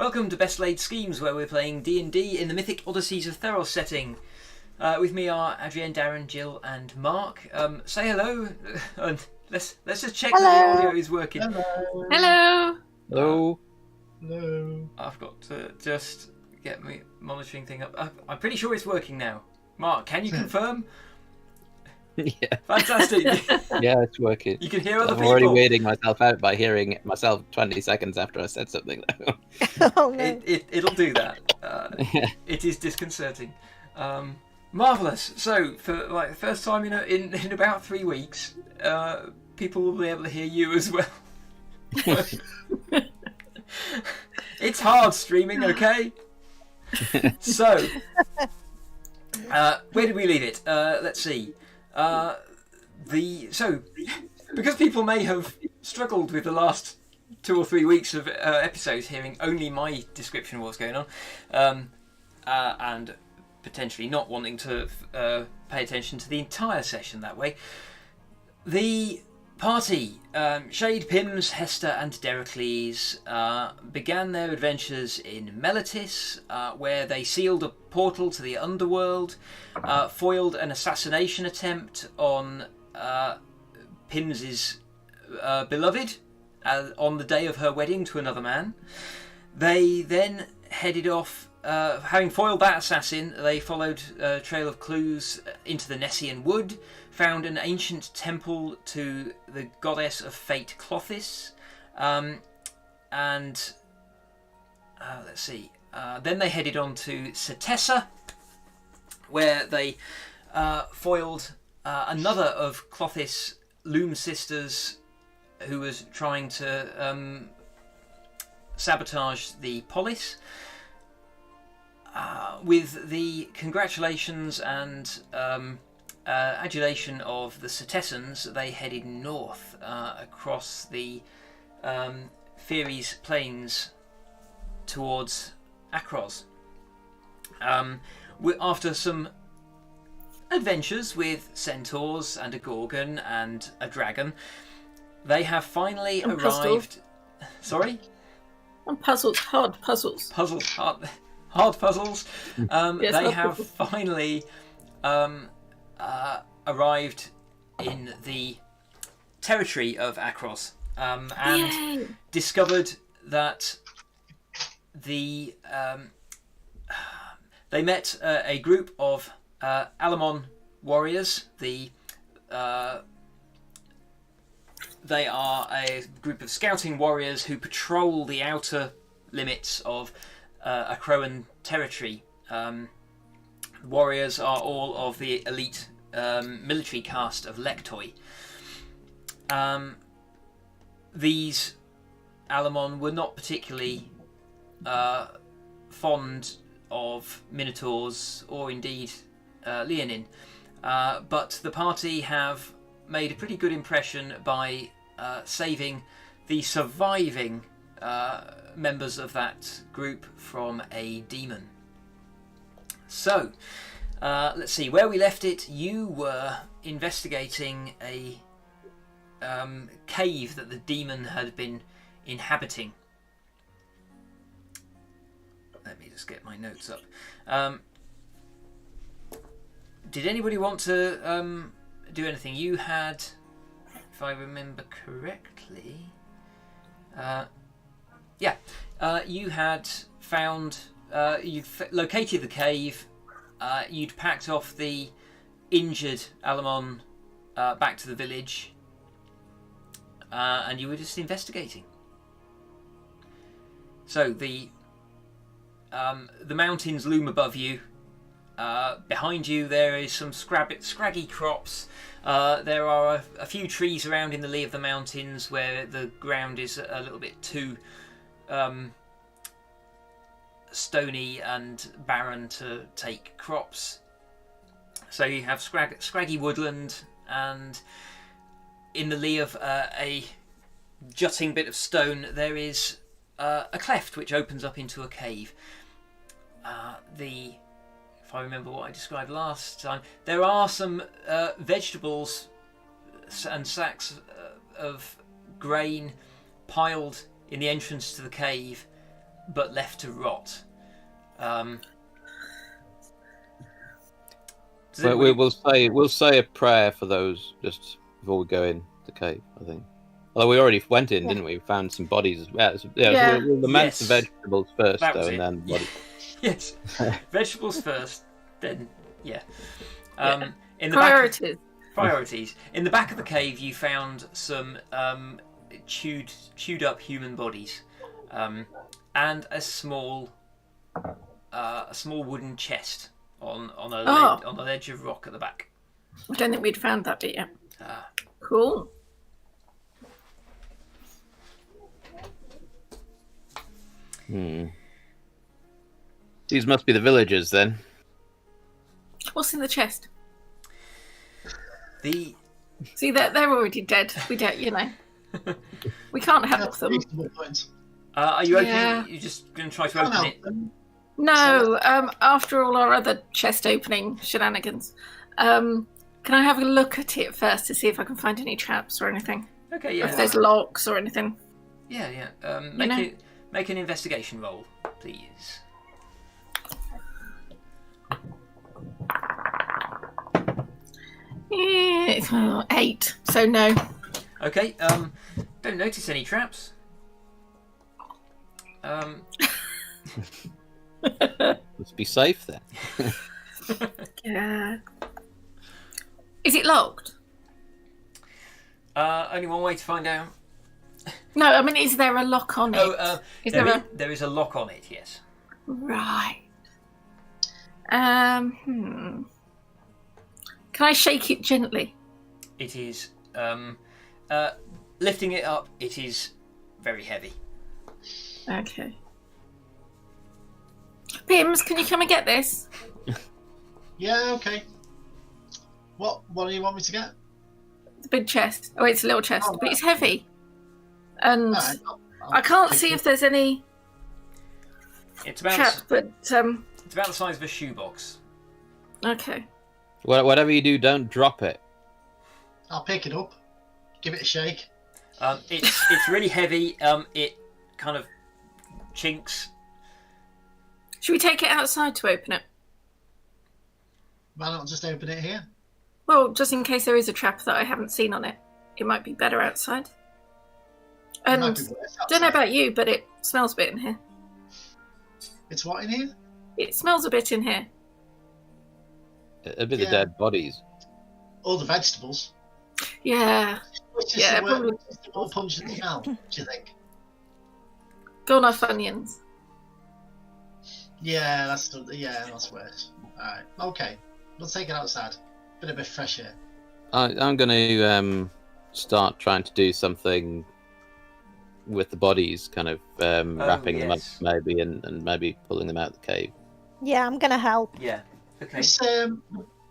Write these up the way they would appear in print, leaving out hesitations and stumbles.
Welcome to Best Laid Schemes, where we're playing D&D in the Mythic Odysseys of Theros setting. With me are Adrienne, Darren, Jill and Mark. Say hello, and let's just check that the audio is working. Hello. Hello. Hello. I've got to just get my monitoring thing up. I'm pretty sure it's working now. Mark, can you confirm? Yeah. Fantastic. Yeah, it's working. You can hear other I'm people. already waiting myself out by hearing myself 20 seconds after I said something. Oh, no. It'll do that. It is disconcerting. Marvellous. So, for the first time in about 3 weeks, people will be able to hear you as well. It's hard streaming, okay? So, where did we leave it? Let's see. Because people may have struggled with the last 2 or 3 weeks of episodes hearing only my description of what's going on, and potentially not wanting to pay attention to the entire session that way, the party, Shade, Pims, Hester and Dericles, began their adventures in Melitis, where they sealed a portal to the underworld, foiled an assassination attempt on Pims's beloved on the day of her wedding to another man. They then headed off, having foiled that assassin, they followed a trail of clues into the Nessian Wood, found an ancient temple to the goddess of fate Clothis, and let's see. Then they headed on to Setessa, where they foiled another of Clothis' Loom sisters, who was trying to sabotage the Polis. With the congratulations and adulation of the Setessans, they headed north across the Pheres plains towards Akros. After some adventures with centaurs and a gorgon and a dragon, they have finally arrived. Puzzles. Sorry? And puzzles, hard puzzles. Hard puzzles. Yes, they hard have puzzles. finally arrived in the territory of Akros, and Yay! discovered that they met a group of Alamon warriors. They are a group of scouting warriors who patrol the outer limits of Akroan territory. Warriors are all of the elite military caste of Lektoi. These Alamon were not particularly fond of Minotaurs or indeed Leonin, but the party have made a pretty good impression by saving the surviving members of that group from a demon. So, let's see, where we left it, you were investigating a cave that the demon had been inhabiting. Let me just get my notes up. Did anybody want to do anything? You had, if I remember correctly, you had found, you'd located the cave, you'd packed off the injured Alamon back to the village, and you were just investigating. So the mountains loom above you. Behind you there is some scraggy crops. There are a few trees around in the lee of the mountains where the ground is a little bit too stony and barren to take crops. So you have scraggy woodland, and in the lee of a jutting bit of stone there is a cleft which opens up into a cave. If I remember what I described last time, there are some vegetables and sacks of grain piled in the entrance to the cave, but left to rot. We'll say a prayer for those just before we go in the cave, I think. Although we already went in, didn't we? We found some bodies. So we'll lament the vegetables first, that was though, it. and then bodies. Yes, vegetables first, then in the priorities. In the back of the cave, you found some chewed up human bodies, and a small wooden chest on a ledge of rock at the back. I don't think we'd found that bit yet. Ah. Cool. These must be the villagers then. What's in the chest? See, they're already dead. We don't, we can't help them. Are you opening? Yeah. You're just going to try to open it? No. After all our other chest opening shenanigans, can I have a look at it first to see if I can find any traps or anything? Okay. Yeah. Or if there's locks or anything. Yeah. Make an investigation roll, please. Yeah, it's 8, so no. Okay, don't notice any traps. Let's be safe then. Yeah. Is it locked? Only one way to find out. No, I mean, is there a lock on it? There is a lock on it, yes. Right. Can I shake it gently? It is, lifting it up, it is very heavy. Okay. Pims, can you come and get this? Yeah, okay. What do you want me to get? The big chest. Oh, it's a little chest, but it's heavy. And I can't see if there's any trap, but... It's about the size of a shoebox. Okay. Whatever you do, don't drop it. I'll pick it up. Give it a shake. It's really heavy. It kind of chinks. Should we take it outside to open it? Why not just open it here? Well, just in case there is a trap that I haven't seen on it. It might be better outside. And don't know about you, but it smells a bit in here. It's what in here? It smells a bit in here. A bit of dead bodies. All the vegetables. Yeah. Probably. More pungent smell, do you think? Gone off onions. Yeah, that's worse. Alright, okay. We'll take it outside. Bit of fresh air. I'm going to start trying to do something with the bodies, kind of wrapping them up maybe, and maybe pulling them out of the cave. Yeah, I'm going to help. Yeah. Okay.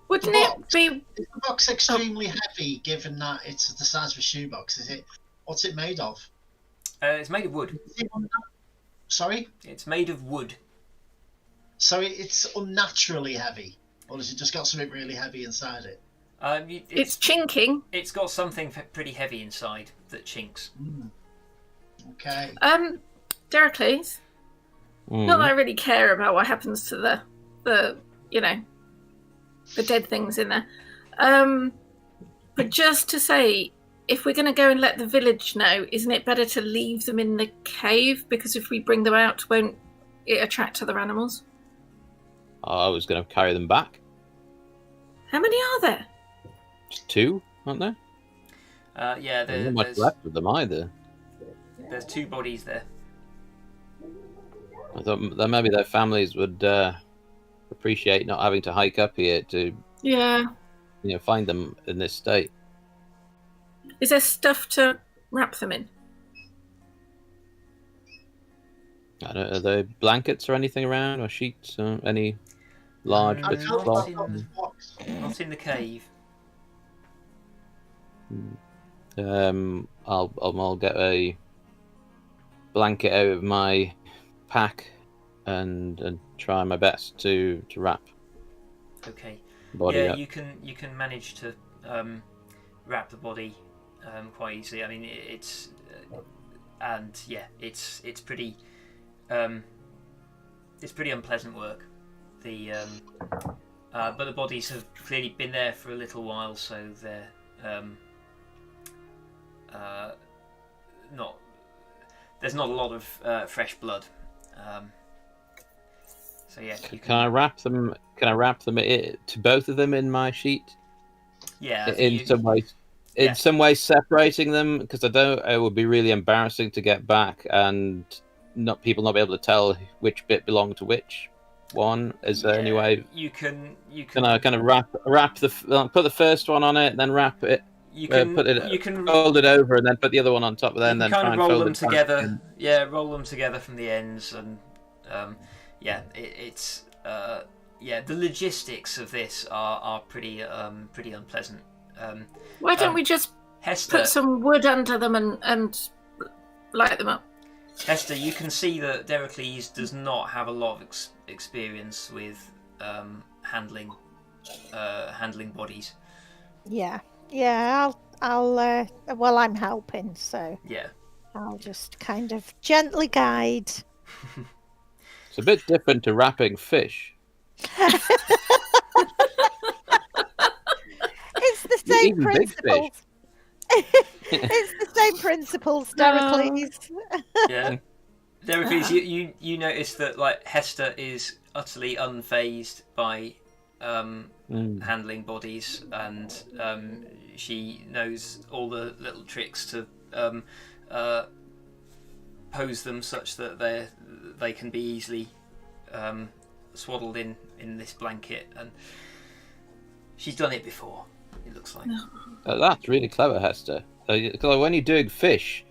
Wouldn't it be... Is the box extremely heavy, given that it's the size of a shoebox? What's it made of? It's made of wood. Sorry? It's made of wood. So it's unnaturally heavy? Or has it just got something really heavy inside it? It's chinking. It's got something pretty heavy inside that chinks. Okay. Deracles, not that I really care about what happens to the dead things in there. But just to say, if we're going to go and let the village know, isn't it better to leave them in the cave? Because if we bring them out, won't it attract other animals? I was going to carry them back. How many are there? Just 2, aren't there? Yeah, there's not much left of them either. There's 2 bodies there. I thought that maybe their families would appreciate not having to hike up here to find them in this state. Is there stuff to wrap them in? I don't know, are there blankets or anything around, or sheets, or any large bits of cloth? Not in the cave. I'll get a blanket out of my pack and try my best to wrap. Okay. Body up. You can manage to wrap the body quite easily. I mean, it's pretty it's pretty unpleasant work. But the bodies have clearly been there for a little while, so they're not. There's not a lot of fresh blood. So yeah. Can I wrap them? Can I wrap them to both of them in my sheet? Yeah. In some way. In some way, separating them, because I don't. It would be really embarrassing to get back and people not be able to tell which bit belonged to which one. Is there any way you can? Can I kind of wrap put the first one on it, then wrap it. You can fold it over and then put the other one on top of it, and then kind try of and roll them together. Yeah, roll them together from the ends, and it's the logistics of this are pretty unpleasant. Why don't we just Hester, put some wood under them and light them up? Hester, you can see that Derocles does not have a lot of experience with handling bodies. Yeah, I'll well, I'm helping, so yeah, I'll just kind of gently guide. It's a bit different to wrapping fish. It's the same principles. It's the same principles, Derocles. Yeah, Derocles, you notice that like Hester is utterly unfazed by handling bodies, and she knows all the little tricks to pose them such that they can be easily swaddled in this blanket, and she's done it before. It looks like. That's really clever, Hester. Because when you're doing fish,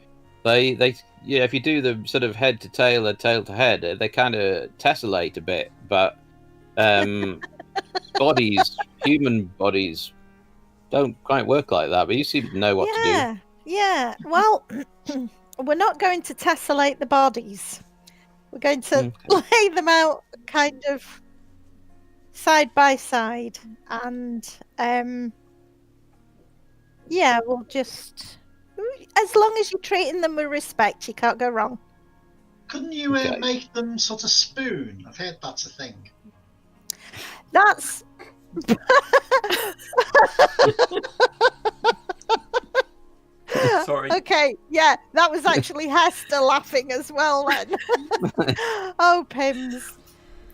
they if you do the sort of head to tail or tail to head, they kind of tessellate a bit, but human bodies don't quite work like that. But you seem to know what to do. Yeah. Well, we're not going to tessellate the bodies. We're going to lay them out kind of side by side, and we'll just, as long as you're treating them with respect, you can't go wrong. Couldn't you make them sort of spoon? I've heard that's a thing. That's Sorry. Okay, yeah, that was actually Hester laughing as well then. Oh, Pims.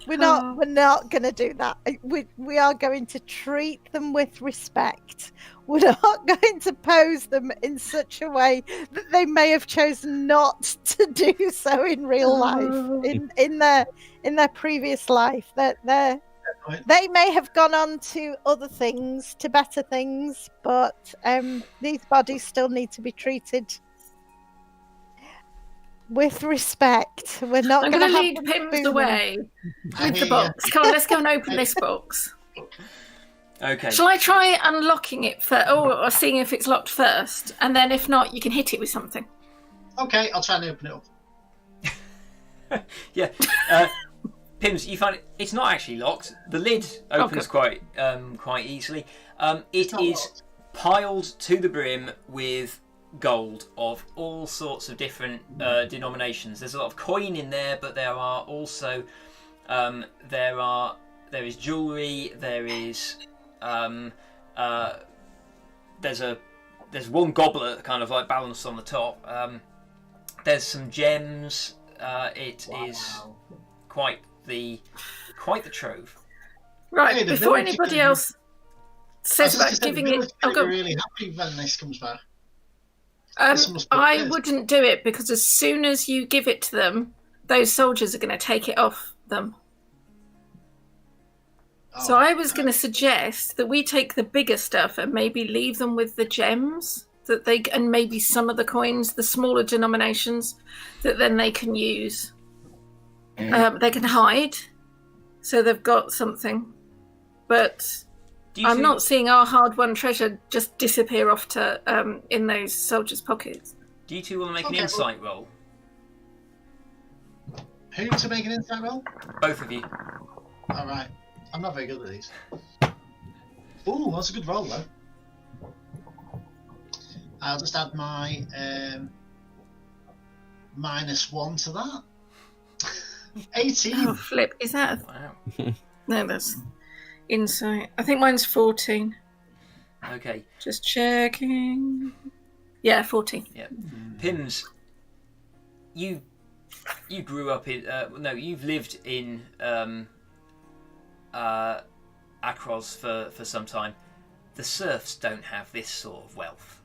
We're not going to do that. We are going to treat them with respect. We're not going to pose them in such a way that they may have chosen not to do so in real life, in their previous life. That they may have gone on to other things, to better things, but these bodies still need to be treated with respect. We're not going to lead Pims away with the box. Come on, let's go and open this box. Okay. Shall I try unlocking it first, or seeing if it's locked first, and then if not, you can hit it with something? Okay, I'll try and open it up. Yeah. Pims, you find it's not actually locked. The lid opens quite easily. It is locked. Piled to the brim with gold of all sorts of different denominations. There's a lot of coin in there, but there are also there is jewellery. There is there's one goblet kind of like balanced on the top. There's some gems. It is quite the trove. Right, Hey, before anybody else says about giving it, I'll be really happy when this comes back. I wouldn't do it, because as soon as you give it to them, those soldiers are going to take it off them. So I was going to suggest that we take the bigger stuff and maybe leave them with the gems and maybe some of the coins, the smaller denominations, that then they can use. They can hide, so they've got something. But I'm not seeing our hard-won treasure just disappear off to in those soldiers' pockets. Do you two want to make an insight roll? Who to make an insight roll? Both of you. All right. I'm not very good at these. Ooh, that's a good roll though. I'll just add my -1 to that. 18. Oh, flip. Is that... Wow. No, that's insight. I think mine's 14. Okay. Just checking. Yeah, 14. Yeah. Pims, you grew up in... you've lived in Akros for some time. The serfs don't have this sort of wealth.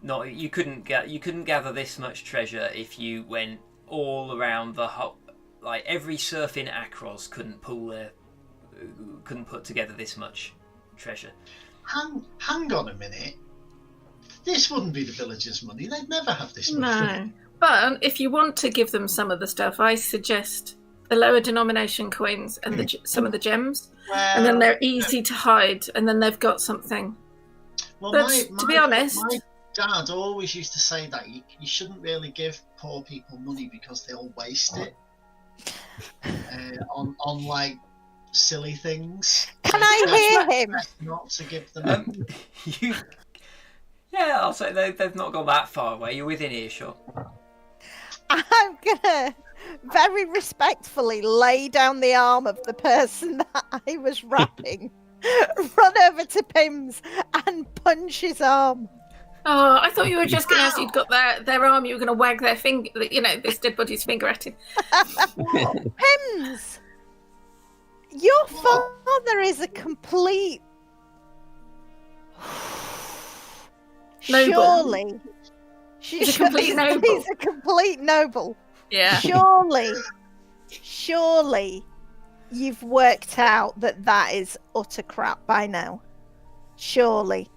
You couldn't gather this much treasure if you went all around the whole... Like, every serf in Akros couldn't put together this much treasure. Hang on a minute. This wouldn't be the villagers' money. They'd never have this much No. money. But if you want to give them some of the stuff, I suggest the lower denomination coins and some of the gems. Well, And then they're easy to hide, and then they've got something. well, But to be honest... my dad always used to say that you shouldn't really give poor people money because they'll waste it on like silly things. Can I hear him? Not to give them. Yeah, I'll say they've not gone that far away. You're within earshot. I'm gonna very respectfully lay down the arm of the person that I was rapping, run over to Pims and punch his arm. Oh, I thought you were just going to, as you'd got their arm, you were going to wag their finger, this dead body's finger at him. Pims, your father is a complete... Noble. Surely. He's a complete noble. He's a complete noble. Yeah. Surely you've worked out that is utter crap by now. Surely.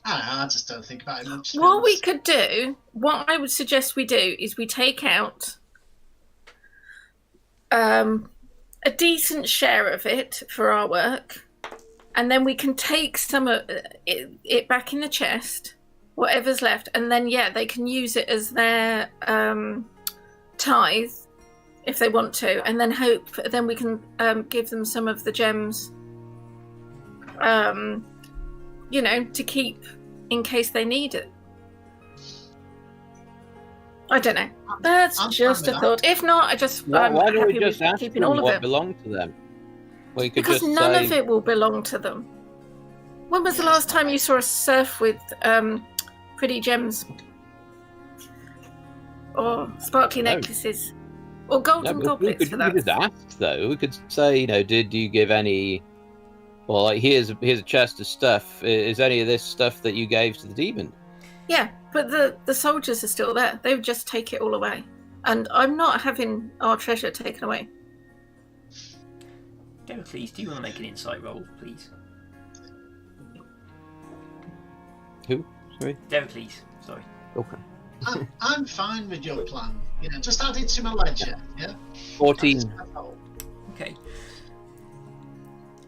I just don't think about it much. What we could do, what I would suggest we do, is we take out a decent share of it for our work, and then we can take some of it back in the chest, whatever's left, and then they can use it as their tithe if they want to, and then then we can give them some of the gems, to keep in case they need it. I don't know. That's just a thought. If not, Why I'm don't happy we just with ask keeping them all of what it. belonged to them? We could Because just none say, of it will belong to them. When was the last time you saw a serf with pretty gems? Or sparkly necklaces? Or golden goblets, for we that. could just ask, though. We could say, did you give any... Well, like, here's a chest of stuff. Is any of this stuff that you gave to the demon? Yeah, but the soldiers are still there. They would just take it all away. And I'm not having our treasure taken away. Deracles, do you want to make an insight roll, please? Who? Sorry? Deracles, sorry. Okay. I'm fine with your plan. Just add it to my ledger. Yeah. 14. Okay.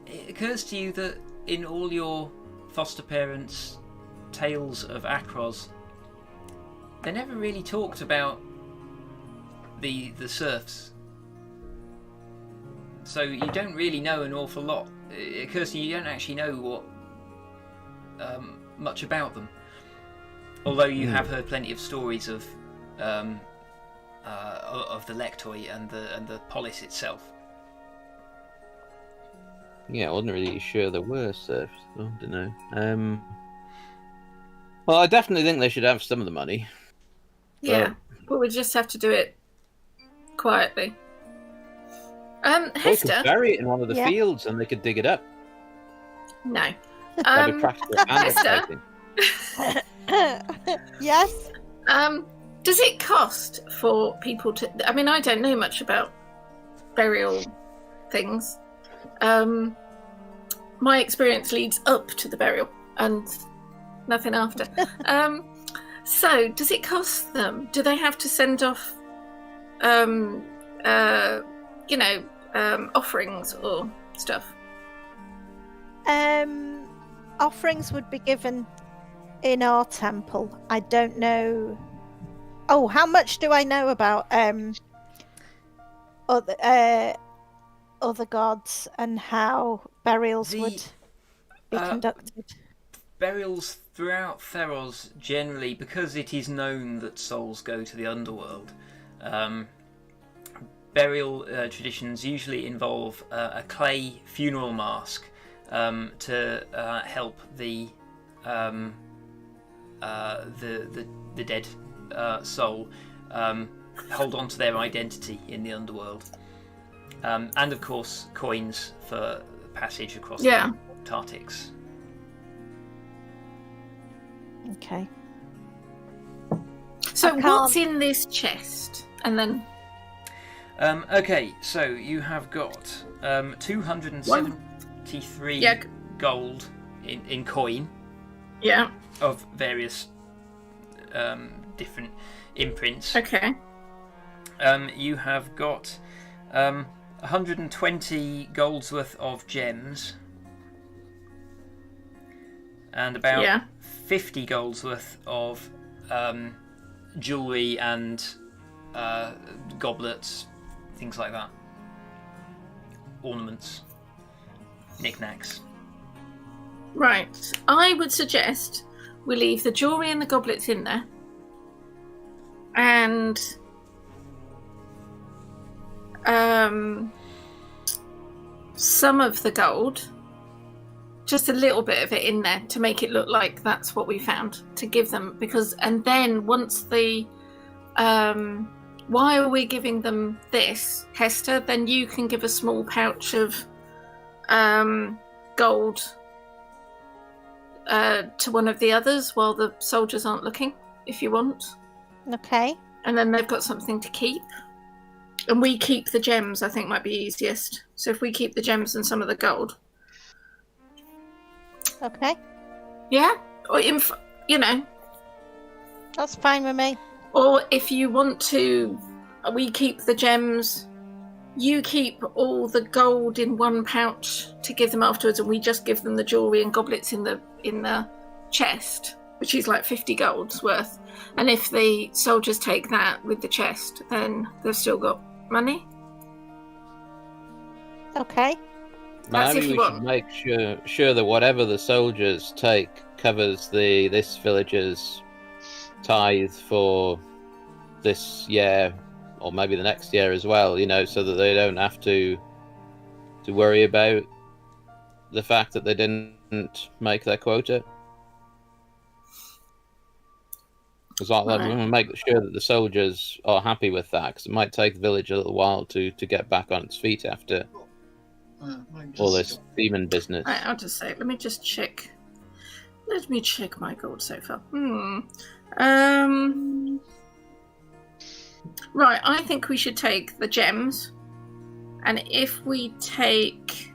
It occurs to you that in all your foster parents' tales of Akros, they never really talked about the serfs. So you don't really know an awful lot. It occurs to you don't actually know much about them. Although you have heard plenty of stories of the Lectoi and the Polis itself. Yeah, I wasn't really sure there were serfs. So I don't know. Well, I definitely think they should have some of the money. Yeah, but we just have to do it quietly. They Hester? could bury it in one of the fields and they could dig it up. No. That'd be practical and Hester? exciting. Yes? Does it cost for people to... I mean, I don't know much about burial things. My experience leads up to the burial and nothing after. So, does it cost them? Do they have to send off, offerings or stuff? Offerings would be given in our temple. I don't know. Oh, how much do I know about other gods and how burials would be conducted? Burials throughout Theros generally, because it is known that souls go to the underworld, burial traditions usually involve a clay funeral mask to help the dead soul hold on to their identity in the underworld, and of course coins for passage across the Tartix. Okay. So what's in this chest? And then... okay, so you have got 273 gold in coin. Yeah. Of various different imprints. Okay. You have got 120 gold's worth of gems. And about 50 gold's worth of jewellery and goblets, things like that. Ornaments. Knickknacks. Right. I would suggest we leave the jewellery and the goblets in there. And some of the gold, just a little bit of it in there to make it look like that's what we found, to give them, because, and then once the why are we giving them this, Hester? Then you can give a small pouch of gold to one of the others while the soldiers aren't looking, if you want. Okay. And then they've got something to keep. And we keep the gems, I think might be easiest. So if we keep the gems and some of the gold. Okay. Yeah? Or, That's fine with me. Or if you want to, we keep the gems, you keep all the gold in one pouch to give them afterwards, and we just give them the jewellery and goblets in the chest, which is like 50 gold's worth. And if the soldiers take that with the chest, then they've still got money. Okay. Maybe we should make sure that whatever the soldiers take covers this village's tithe for this year, or maybe the next year as well, so that they don't have to worry about the fact that they didn't make their quota. Because I'm going to make sure that the soldiers are happy with that, because it might take the village a little while to get back on its feet after all this demon business. I'll just say, let me check my gold so far. Right, I think we should take the gems, and if we take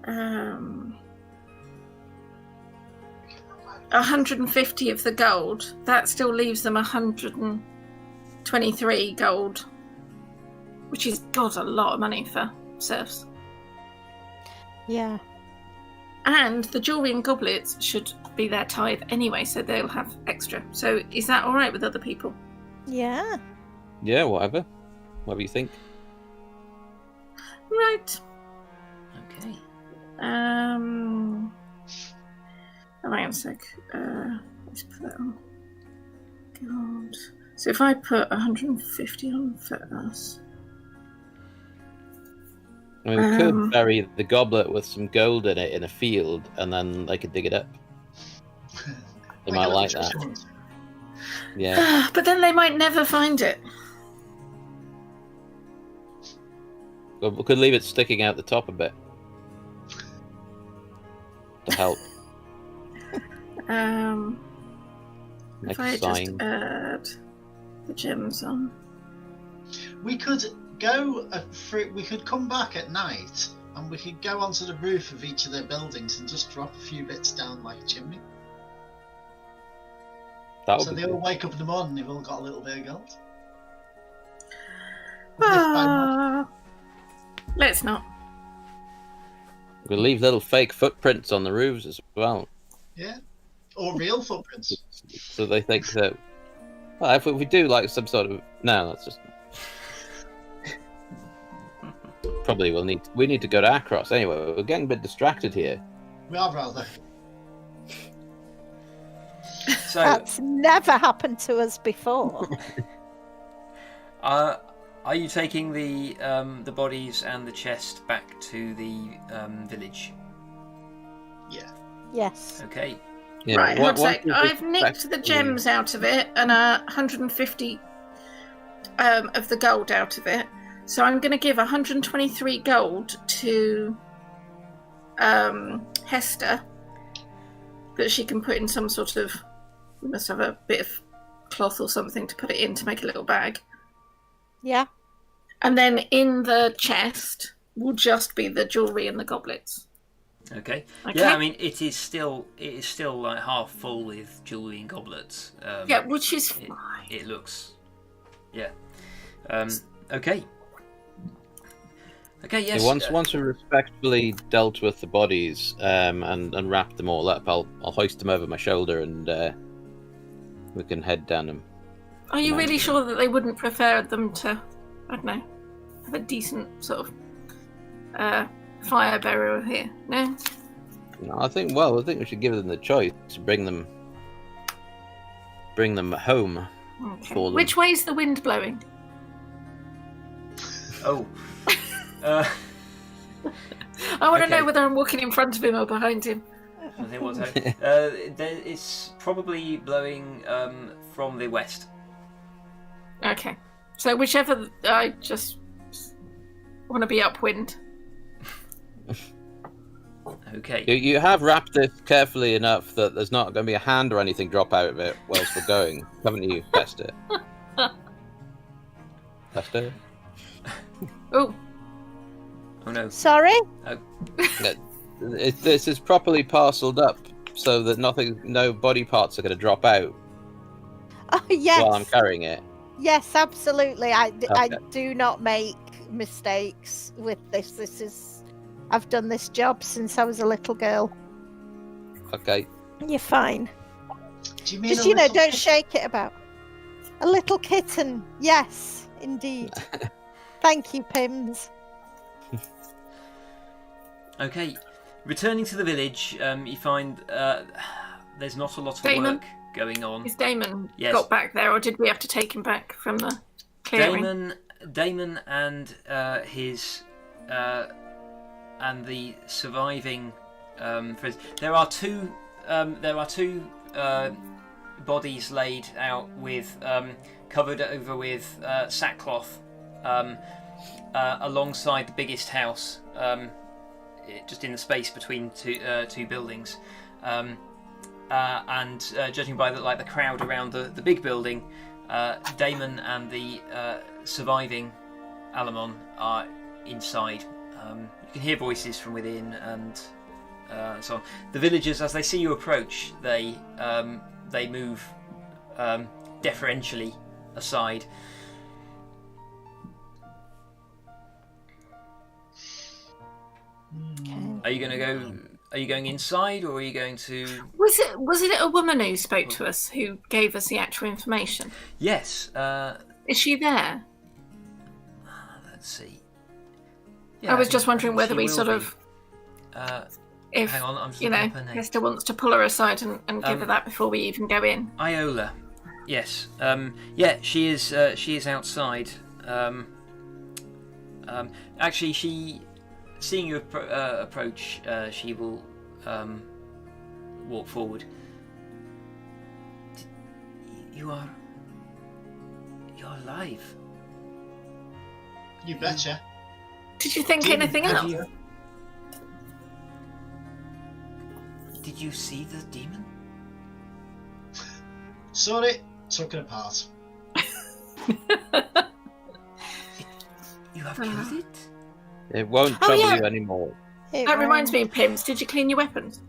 150 of the gold, that still leaves them 123 gold, which is, God, a lot of money for serfs. Yeah. And the jewellery and goblets should be their tithe anyway, so they'll have extra. So is that all right with other people? Yeah. Yeah, whatever. Whatever you think. Right. Okay. Oh, hang on a sec. Let's put that on. Gold. So if I put 150 on for us. I mean, we could bury the goblet with some gold in it in a field, and then they could dig it up. They might like that. Yeah. But then they might never find it. Well, we could leave it sticking out the top a bit to help. Make If I a sign. just add the gems on. We could we could come back at night and we could go onto the roof of each of their buildings and just drop a few bits down like a chimney. So they all wake up in the morning, they've all got a little bit of gold. Let's not. We'll leave little fake footprints on the roofs as well. Yeah. Or real footprints. So they think that... Well, if we do like some sort of... No, that's just... Probably we need to go to Akros anyway. We're getting a bit distracted here. We are rather. So that's never happened to us before. Are you taking the bodies and the chest back to the village? Yeah. Yes. Okay. Yeah, Right, what- hang on a sec. what I've nicked the effectively- gems out of it and 150 of the gold out of it. So I'm going to give 123 gold to Hester, that she can put in some sort of. We must have a bit of cloth or something to put it in to make a little bag. Yeah. And then in the chest will just be the jewellery and the goblets. Okay. Okay. Yeah, I mean it is still like half full with jewellery and goblets. Yeah, which is it, fine. it looks. Yeah. Okay. Okay. Yes. Once we respectfully dealt with the bodies and wrapped them all up, I'll hoist them over my shoulder and we can head down them. Are you really Mountain. sure that they wouldn't prefer them to, I don't know, have a decent sort of fire burial here? No? No, I think we should give them the choice to bring them home Okay. for them. Which way's the wind blowing? Oh. I want to Okay. know whether I'm walking in front of him or behind him. I think what's it's probably blowing from the west. Okay. So whichever, I just want to be upwind. Okay. You have wrapped it carefully enough that there's not going to be a hand or anything drop out of it whilst we're going, haven't you, Hester? Hester? Oh, Oh no. Sorry? This is properly parcelled up so that no body parts are going to drop out Oh, yes. while I'm carrying it. Yes, absolutely. I Okay. do not make mistakes with this. I've done this job since I was a little girl. Okay. You're fine. Do you mean Just, a little don't kid? shake it about. A little kitten. Yes, indeed. Thank you, Pims. Okay. Returning to the village, you find there's not a lot of Damon? work going on. is Damon Yes. got back there, or did we have to take him back from the clearing? Damon and his and the surviving friends. There are two bodies laid out with covered over with sackcloth alongside the biggest house, just in the space between two buildings. And judging by the crowd around the big building, Damon and the surviving Alamon are inside. You can hear voices from within and so on. The villagers, as they see you approach, they move deferentially aside. Okay. Are you going to go? Are you going inside, or are you going to? Was it a woman who spoke to us, who gave us the actual information? Yes. Is she there? Let's see. I was just wondering whether she we will sort be. of, if Hang on, I'm just you looking know, up her name. Hester wants to pull her aside and give her that before we even go in. Iola. Yes. Yeah, she is outside. Actually, seeing you approach, she will walk forward. You're alive. You betcha. Did you think Did- anything have else? you- Did you see the demon? Sorry, took it apart. You have killed it? It won't Oh, trouble yeah. you anymore. That reminds me of Pims. Did you clean your weapons?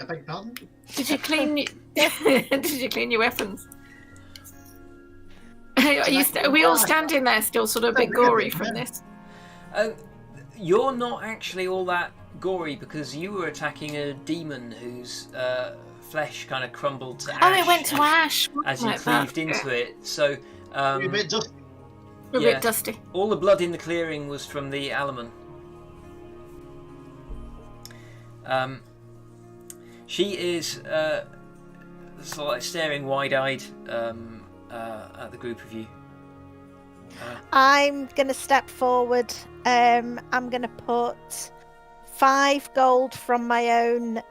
I beg your pardon? Did you clean? Did you clean your weapons? Are we all standing there still sort of a bit gory from this? You're not actually all that gory because you were attacking a demon whose flesh kind of crumbled to ash. Oh, it went to ash. as you Like that. cleaved into it. So You're a bit dusty. A yeah. bit dusty. all the blood in the clearing was from the Alamon. She is sort of like staring wide-eyed at the group of you. I'm going to step forward. I'm going to put 5 gold from my own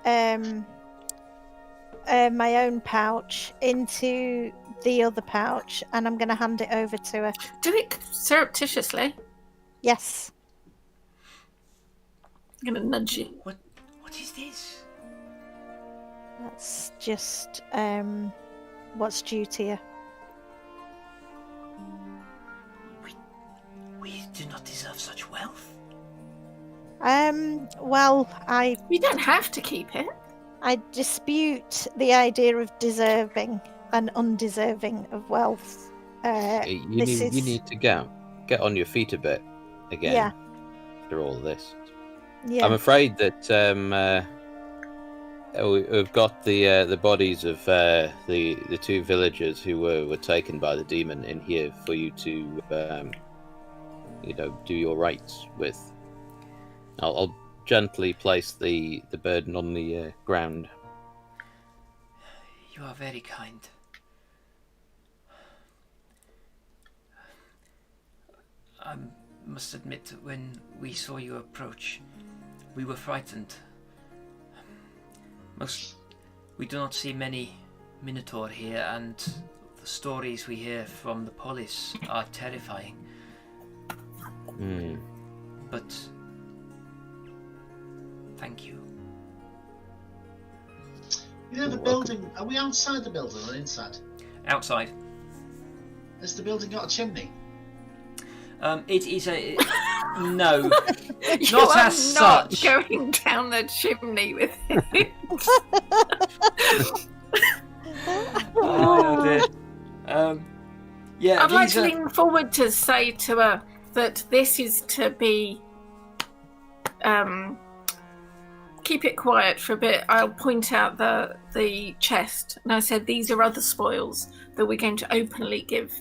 pouch into the other pouch, and I'm going to hand it over to her. Do it surreptitiously. Yes. I'm going to nudge you. What is this? That's just what's due to you. We do not deserve such wealth. Well, You don't have to keep it. I dispute the idea of deserving and undeserving of wealth. You need to get on your feet a bit again. Yeah. After all this, Yeah. I'm afraid that we've got the bodies of the 2 villagers who were taken by the demon in here for you to do your rites with. I'll gently place the burden on the ground. You are very kind. I must admit that when we saw you approach, we were frightened. We do not see many Minotaur here, and the stories we hear from the Polis are terrifying. But thank you. You know the building. Are we outside the building or inside? Outside. Has the building got a chimney? It is a no, You not are as not such. going down the chimney with it. Oh dear. Yeah, I'd like these to are- lean forward to say to her that this is to be. Keep it quiet for a bit. I'll point out the chest, and I said these are other spoils that we're going to openly give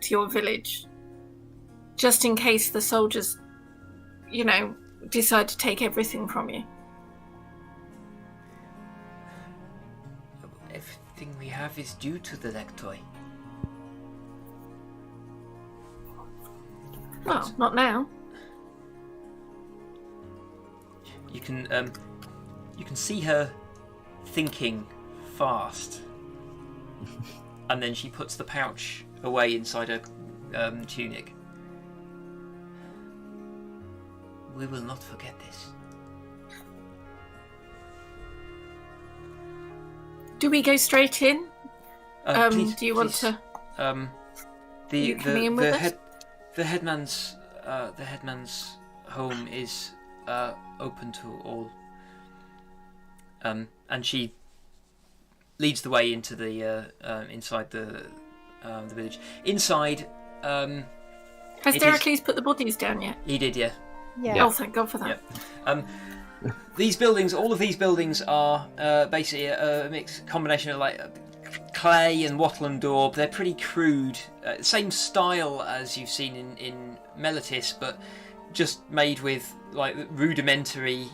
to your village, just in case the soldiers, decide to take everything from you. Everything we have is due to the Lectoi. Well, not now. You can see her thinking fast, and then she puts the pouch away inside her tunic. We will not forget this. Do we go straight in? Please, Do you want please. to? You coming in with us? The headman's home is open to all. And she leads the way into the inside the village. Inside, Has it Deracles put the bodies down yet? he did, yeah. Yeah. Oh, thank God for that. Yeah. All of these buildings are basically a mixed combination of like clay and wattle and daub. They're pretty crude, same style as you've seen in Melitis, but just made with like rudimentary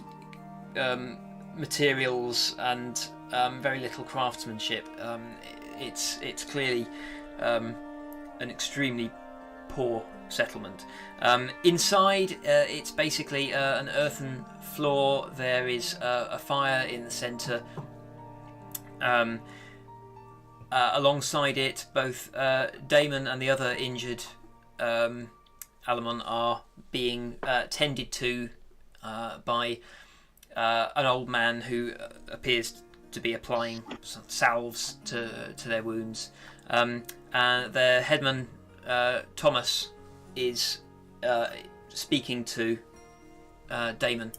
materials and very little craftsmanship. It's clearly an extremely poor settlement. Inside, it's basically an earthen floor. There is a fire in the centre. Alongside it, both Damon and the other injured Alamon are being tended to by an old man who appears to be applying salves to their wounds. And their headman, Thomas, is speaking to Damon.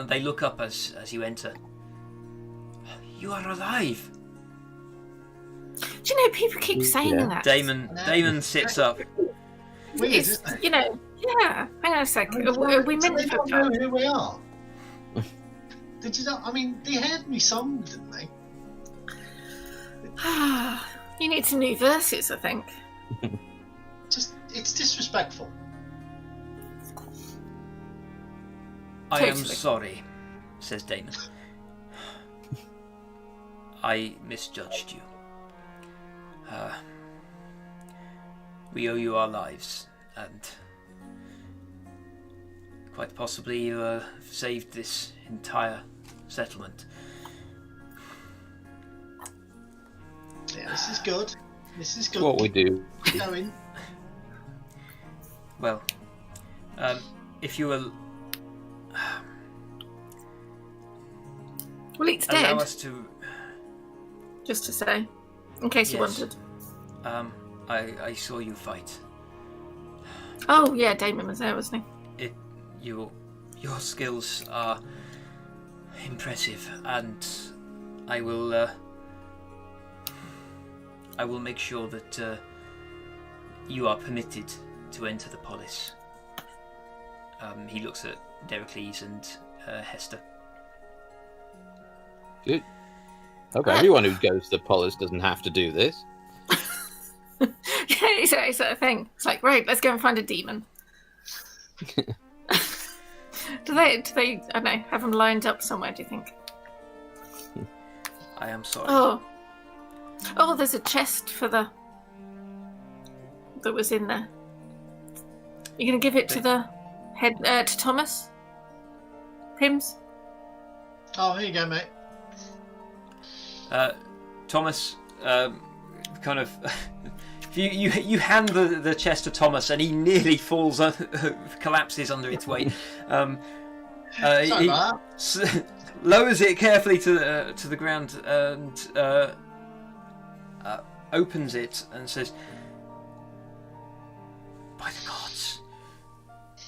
They look up as you enter. You are alive! Do you know people keep saying that? Damon sits up. Weird, It's, isn't it? yeah. Hang on a sec. Are we So meant they for don't know who we are. Did you not? I mean, they heard me song, didn't they? You need some new verses, I think. It's disrespectful. I am Totally. sorry, says Damon. I misjudged you. we owe you our lives, and quite possibly you have saved this entire settlement. Yeah, this is good. This is good. What we do. Going. Well, if you will Well, it's allow dead, us to, just to say, in case you Yes. wanted. I saw you fight. Oh, yeah, Damon was there, wasn't he? Your skills are impressive, and I will make sure that you are permitted to enter the Polis. He looks at Dericles and Hester. Good. Hope everyone who goes to the Polis doesn't have to do this. Yeah, it's a thing. It's like, right, let's go and find a demon. Do they, I don't know, have them lined up somewhere, do you think? I am sorry. Oh, there's a chest for that was in there. You're going to give it to the head, to Thomas? Pims? Oh, here you go, mate. Thomas, kind of, you hand the chest to Thomas, and he nearly falls, collapses under its weight. He lowers it carefully to the ground and opens it and says, "By the gods,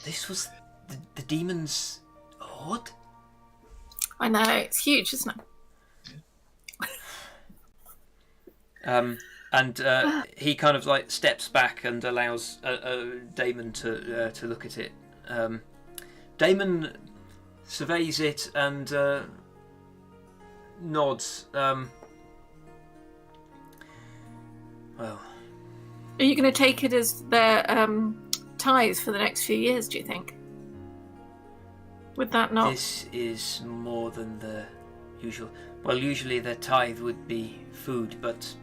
this was the demon's hoard?" I know, it's huge, isn't it? And he kind of like steps back and allows Damon to look at it. Damon surveys it and nods. Well, Are you going to take it as their tithe for the next few years, do you think? Would that not... this is more than the usual. Well, usually their tithe would be food, but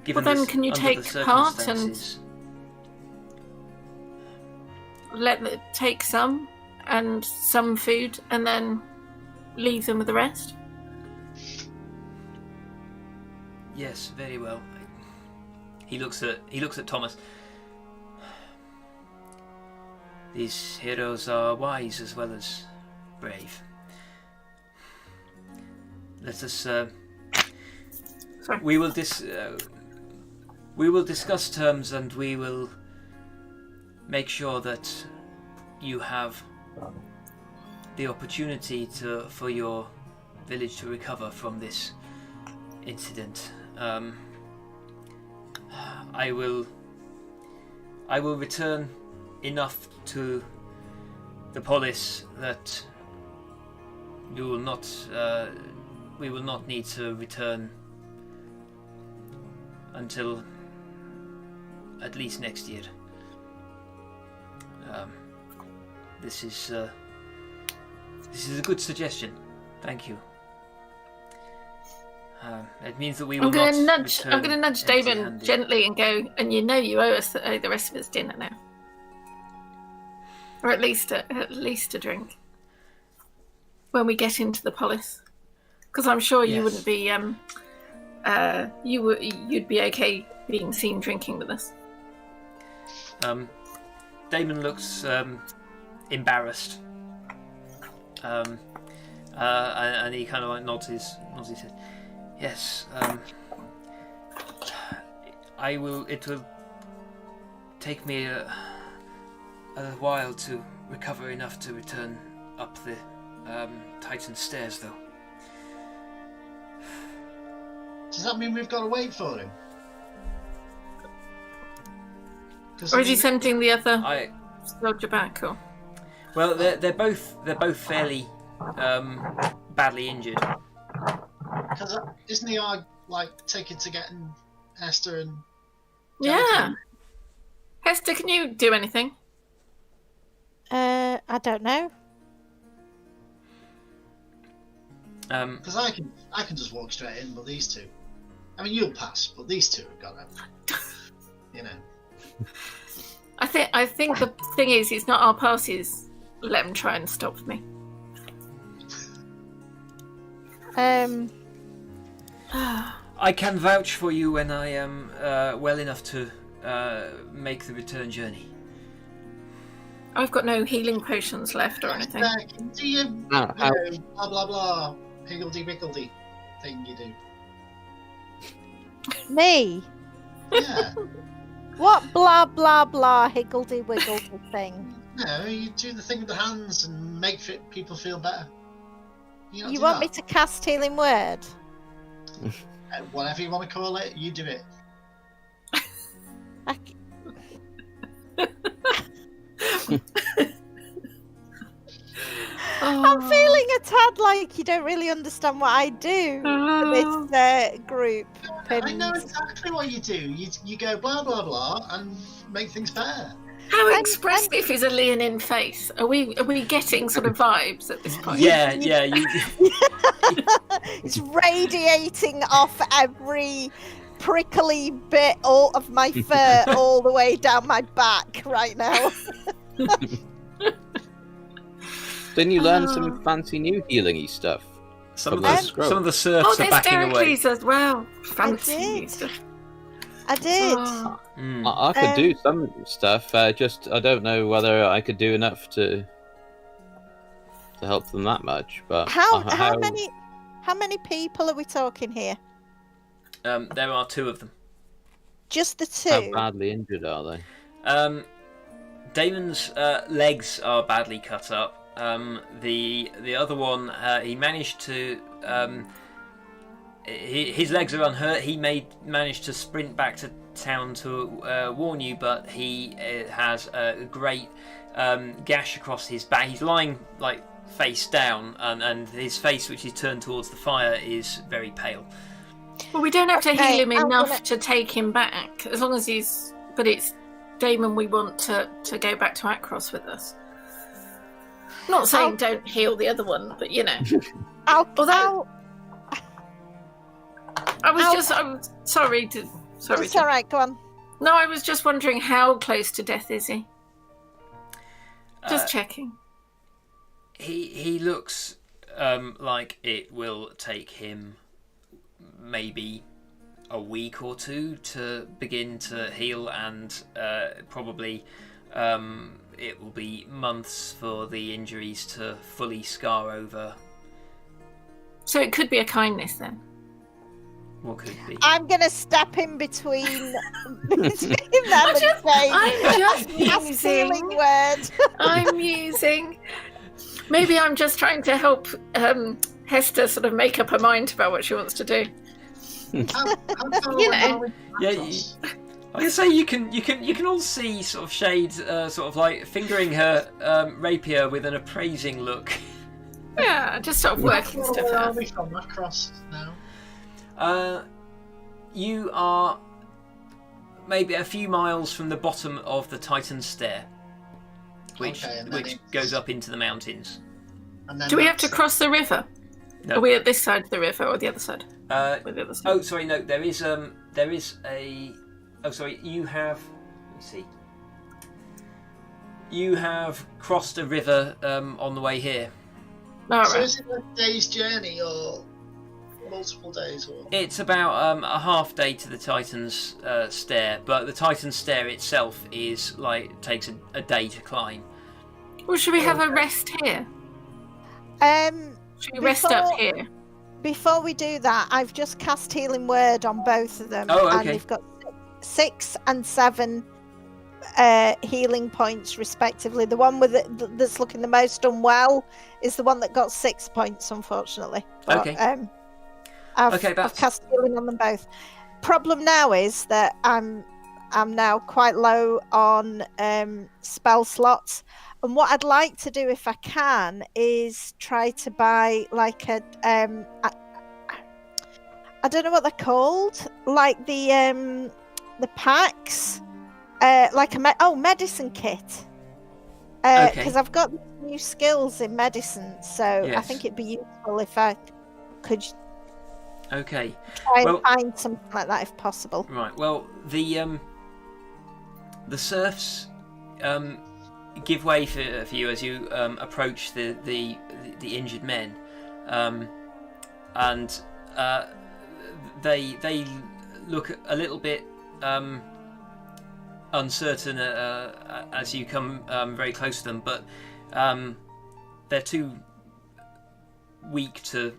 given Well, then this, can you under take the part and circumstances, take some and some food and then leave them with the rest? yes, very well. He looks at Thomas. These heroes are wise as well as brave. Let us. We will discuss terms, and we will make sure that you have the opportunity for your village to recover from this incident. I will return enough to the Polis that you will not. We will not need to return until at least next year. This is a good suggestion. Thank you. It means that we will I'm going to nudge Damon empty-handed. gently and go, and you owe us the rest of his dinner now. Or at least a drink. When we get into the Polis. Because I'm sure you Yes. wouldn't be you'd be okay being seen drinking with us. Damon looks embarrassed, and he kind of like nods his head. Yes, I will. It will take me a while to recover enough to return up the Titan stairs, though. Does that mean we've got to wait for him? Or is he sending the other soldier back? Or Well, they're both fairly badly injured. Because isn't he our ticket to getting Hester and? yeah, Jonathan? Hester, can you do anything? I don't know. Because I can just walk straight in, but these two. I mean, you'll pass, but these two have got to. You know. I think the thing is, it's not our parties. Let them try and stop me. I can vouch for you when I am well enough to make the return journey. I've got no healing potions left or anything. Do you, blah blah blah, higgledy piggledy thing you do? Me? Yeah. What blah blah blah higgledy wiggledy thing? No, you do the thing with the hands and make people feel better. You want me to cast healing word? Whatever you want to call it, you do it. I'm feeling a tad like you don't really understand what I do for this group. I know exactly what you do. You go blah blah blah and make things better. How expressive is a leonine face? Are we getting sort of vibes at this point? Yeah. It's radiating off every prickly bit of my fur all the way down my back right now. Didn't you learn some fancy new healing-y stuff? Some of the serfs are backing away. Deracles as well. Fancy stuff. I did. I could do some stuff. I don't know whether I could do enough to help them that much. But how many people are we talking here? There are 2 of them. Just the 2. How badly injured are they? Damon's legs are badly cut up. The other one, he managed to. His legs are unhurt. He managed to sprint back to town to warn you, but he has a great gash across his back. He's lying like face down, and his face, which is turned towards the fire, is very pale. Well, we don't have to heal him enough to take him back, as long as he's. But it's Damon we want to go back to Akros with us. Not saying don't heal the other one, but you know. I'm sorry. It's all right. Go on. No, I was just wondering how close to death is he? Just checking. He looks like it will take him maybe a week or 2 to begin to heal, and probably it will be months for the injuries to fully scar over. So it could be a kindness then. What could it be? I'm going to step in between them and say, I'm just healing word. I'm musing. Maybe I'm just trying to help Hester sort of make up her mind about what she wants to do. I can say you can all see sort of Shade sort of like fingering her rapier with an appraising look. Yeah, just sort of working stuff out. Where are we from Akros now? You are maybe a few miles from the bottom of the Titan's Stair, which goes up into the mountains. Do we have to cross the river? No. Are we at this side of the river or the other side? The other side. Oh, sorry, no. There is a. Oh, sorry. You have. Let me see. You have crossed a river on the way here. All So right. is it a day's journey or multiple days? Or? It's about a half day to the Titan's Stair, but the Titan's Stair itself is takes a day to climb. Well, should we have a rest here? Should we rest up here? Before we do that, I've just cast healing word on both of them, Oh, okay. and they've got 6 and 7 healing points respectively. The one that's looking the most unwell is the one that got 6 points, unfortunately. But, Okay. I've cast healing on them both. Problem now is that I'm now quite low on spell slots, and what I'd like to do, if I can, is try to buy like a I don't know what they're called, like the packs, like a medicine kit, because I've got new skills in medicine, so Yes. I think it'd be useful if I could Okay. try and find something like that if possible. Right. Well, the the serfs give way for you as you approach the injured men, and they look a little bit uncertain as you come very close to them, but they're too weak to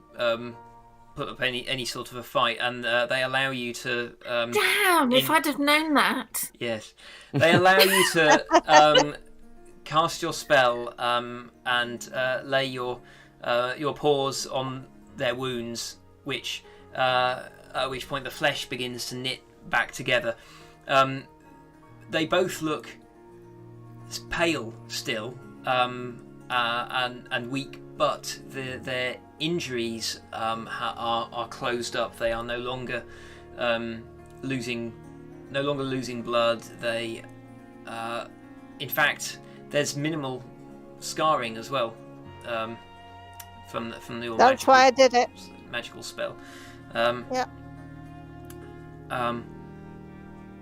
put up any sort of a fight, and they allow you to. Damn! If I'd have known that. Yes, they allow you to cast your spell and lay your paws on their wounds, which at which point the flesh begins to knit back together. They both look pale still and weak, but their injuries are closed up. They are no longer losing blood. They, in fact, there's minimal scarring as well from the That's why I did it. Magical spell. Yeah.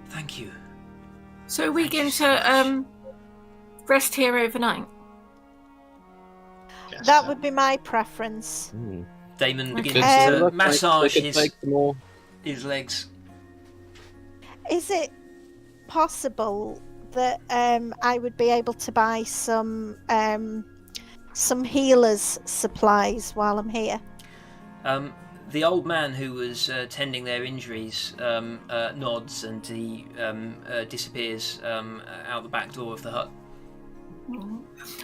Thank you. So are we going to rest here overnight? Guess That so. would be my preference. Damon Okay. begins They to look like massage they could take some more. his legs. Is it possible that I would be able to buy some healers' supplies while I'm here? The old man who was tending their injuries nods, and he disappears out the back door of the hut.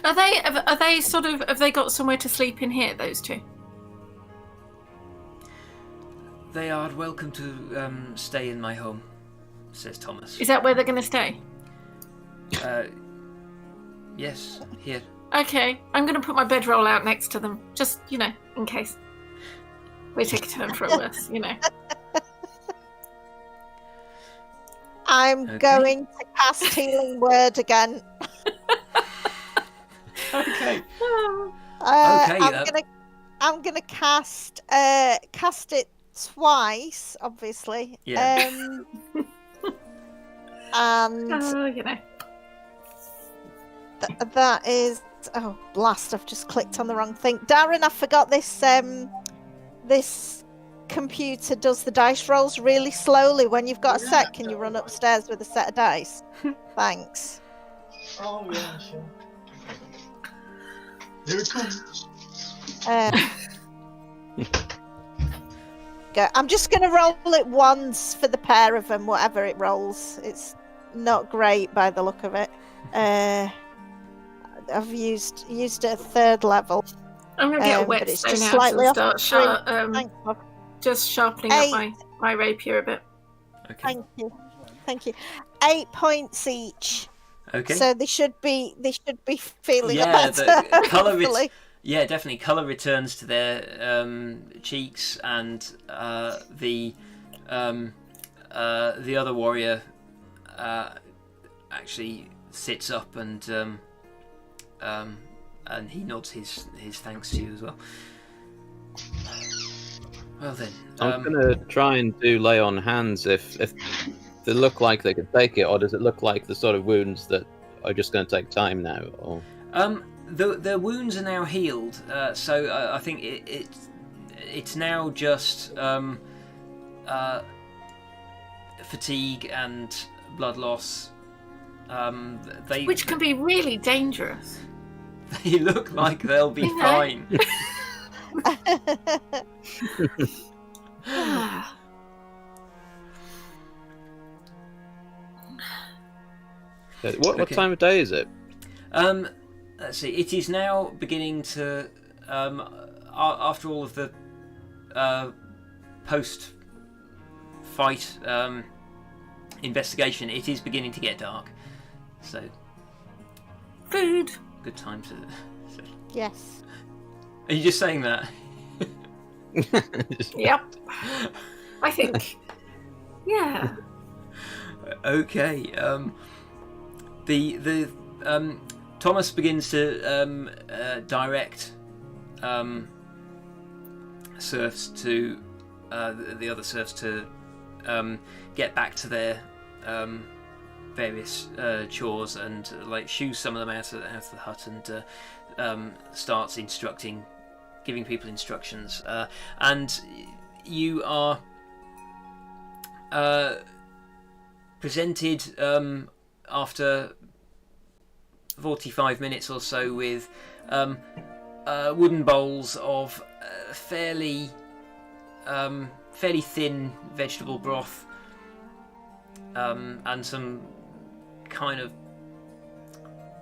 Are they sort of? Have they got somewhere to sleep in here? Those two. They are welcome to stay in my home, says Thomas. Is that where they're going to stay? Yes, here. Okay, I'm going to put my bedroll out next to them, just in case we take a turn for a worse. I'm Okay. going to cast Healing Word again. Okay. I'm gonna cast it twice, obviously. Yeah. And that is blast! I've just clicked on the wrong thing. Darren, I forgot this. This computer does the dice rolls really slowly. When you've got a set, can you run upstairs with a set of dice? Thanks. Oh yeah, sure. Here it comes. Go. I'm just going to roll it once for the pair of them, whatever it rolls. It's not great by the look of it. I've used it at 3rd level. I'm going to get a but it's whetstone just out slightly and off start the tree. Thanks, Bob. just sharpening up my rapier a bit. Okay. Thank you. 8 points each. Okay. So they should be feeling Yeah, better. the colour. hopefully. Yeah, definitely. Colour returns to their cheeks, and the other warrior actually sits up and he nods his thanks to you as well. Well then, I'm gonna try and do lay on hands if they look like they can take it, or does it look like the sort of wounds that are just going to take time now? Or the wounds are now healed, so I think it's now just fatigue and blood loss. Which can be really dangerous. They look like they'll be You know? fine. what Okay. time of day is it? Let's see. It is now beginning to, after all of the post-fight investigation, it is beginning to get dark. So, Food. good time to. Yes. Are you just saying that? Yep. I think. Yeah. Okay. The Thomas begins to direct serfs to the other serfs to get back to their various chores and like shoos some of them out of the hut and starts giving people instructions. And you are presented after 45 minutes or so with wooden bowls of fairly thin vegetable broth and some kind of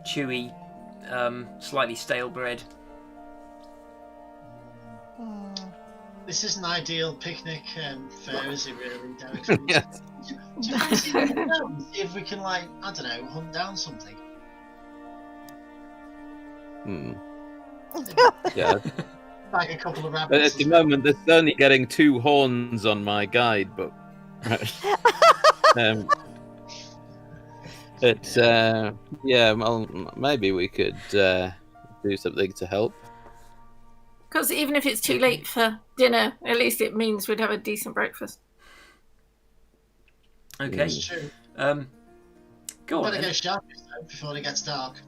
chewy, slightly stale bread. This is an ideal picnic fare, is it really, Derek? Yes. Do you fancy going down and see if we can, like, I don't know, hunt down something? Yeah. Like a couple of But rabbits. at the moment, there's only getting 2 horns on my guide book. Well, maybe we could do something to help. Because even if it's too late for dinner, at least it means we'd have a decent breakfast. Okay. That's true. Go on. Better then. go shopping before it gets dark.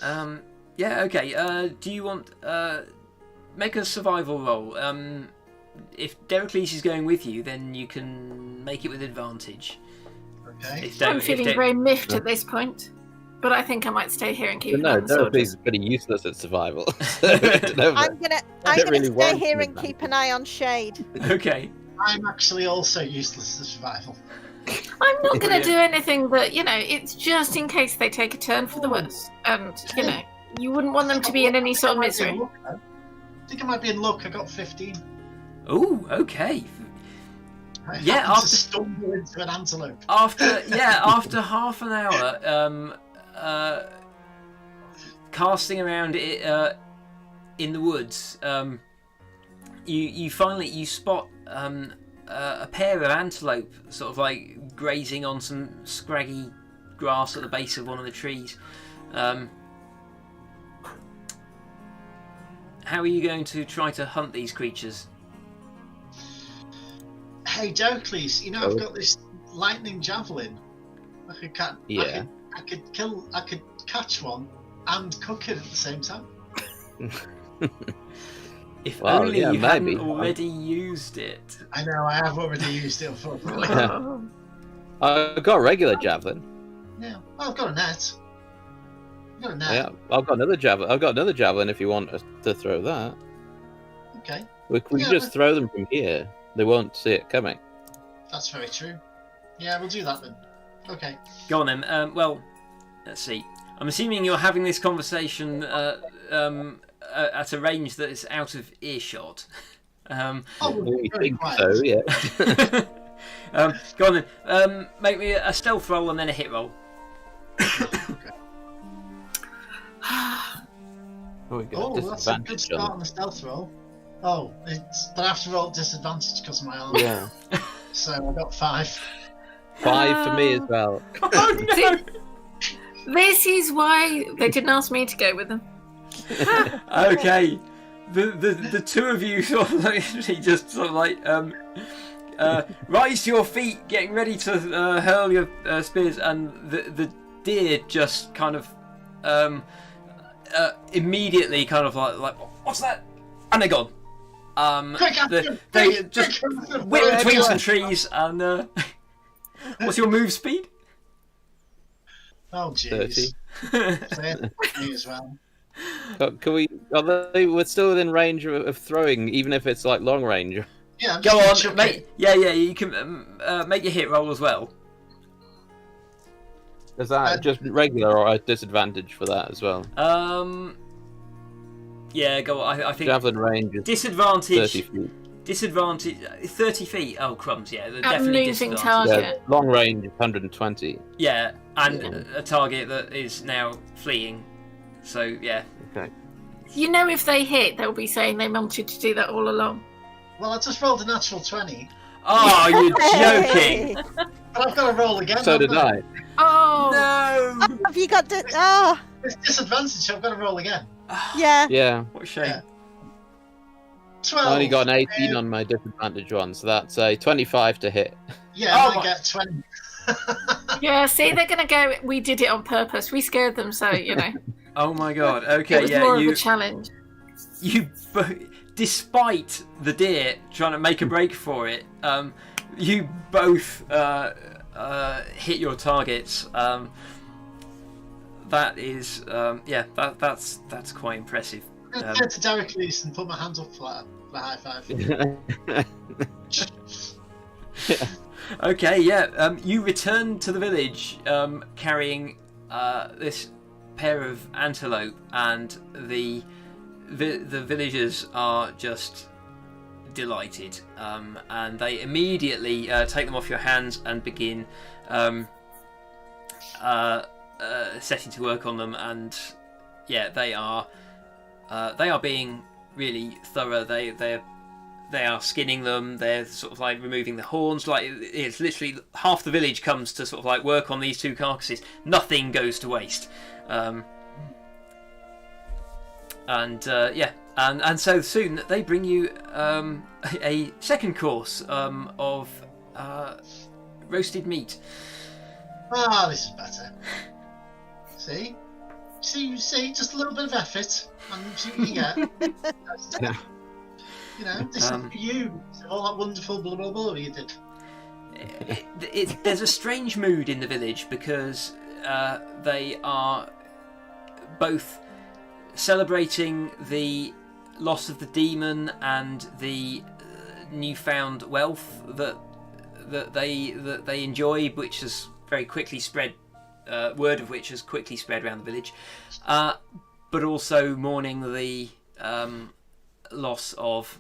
Yeah. Okay. Do you want make a survival roll? If Derocles is going with you, then you can make it with advantage. Okay. I'm feeling very miffed at this point, but I think I might stay here and keep an eye No, on the Derocles soldiers. is pretty useless at survival. I'm I'm gonna really stay want here an and keep an eye on Shade. Okay. I'm actually also useless to survival. I'm not going to do anything, but it's just in case they take a turn for the worse, and you wouldn't want them to be in any sort of misery. I think I might be in luck. I got 15. Oh, okay. I Yeah, happened after- to stumble into an antelope. After half an hour, casting around it in the woods, you finally spot a pair of antelope sort of like grazing on some scraggy grass at the base of one of the trees. How are you going to try to hunt these creatures? Hey, Derocles, I've got this lightning javelin. I could I could catch one and cook it at the same time. If Well, only yeah, you maybe. hadn't already used it. I know, I have already used it, unfortunately. Oh. I've got a regular javelin. Yeah, well, I've got a net. I've got a net. Yeah, I've got another javelin if you want us to throw that. Okay, We can Yeah, just but- throw them from here. They won't see it coming. that's very true. Yeah, we'll do that then. Okay. Go on then. Well, let's see. I'm assuming you're having this conversation at a range that is out of earshot. Oh, We very think quiet. so, yeah. Go on then. Make me a stealth roll and then a hit roll. We got Oh, that's a good disadvantage start on on the stealth roll. Oh, but I have to roll at disadvantage because of my armor. Yeah. So I got 5. 5 for me as well. Oh no! This is why they didn't ask me to go with them. Okay. The two of you sort of like rise to your feet, getting ready to hurl your spears, and the deer just kind of immediately kind of like what's that? And they're gone. Quick, They just whip between some trees and what's your move speed? Oh, jeez. 30. Me as well. Can we? We're still within range of throwing, even if it's like long range. Yeah, I'm Go just on, gonna mate. Yeah. You can make your hit roll as well. Is that just regular or a disadvantage for that as well? Yeah, go on. I think Javelin range is disadvantage. 30 feet. Disadvantage. 30 feet. Oh crumbs! Yeah, At definitely losing disadvantage. target. Yeah, long range is 120. Yeah, and Yeah. a target that is now fleeing. So yeah. Okay. If they hit, they'll be saying they wanted to do that all along. Well, I just rolled a natural 20, Oh, you're Hey! joking! but I've got to roll again. So did haven't I. Oh, No. Have you got to? Oh, It's disadvantage, so I've got to roll again. yeah. Yeah. What a shame. Yeah. 12. I only got an 18 on my disadvantage one, so that's a 25 to hit. Yeah, Oh I my- get 20. Yeah, see, they're going to go, we did it on purpose. We scared them, so, you know. Oh my god. It Okay, was yeah, more of a challenge. Despite the deer trying to make a break for it, you both hit your targets. That is, that's quite impressive. I'm going to turn to Dericles and put my hands up for a high five. Okay, yeah. You return to the village carrying this pair of antelope, and the villagers are just delighted, and they immediately take them off your hands and begin setting to work on them. And yeah, they are being really thorough. They are skinning them. They're sort of like removing the horns. Like, it's literally half the village comes to sort of like work on these two carcasses. Nothing goes to waste. And so soon they bring you a second course of roasted meat. Ah, this is better. See, just a little bit of effort, and see what you get. Yeah. You know, this is for you. All that wonderful blah blah blah you did. There's a strange mood in the village because they are both celebrating the loss of the demon and the newfound wealth that they enjoy, which has very quickly spread. Word of which has quickly spread around the village, but also mourning the loss of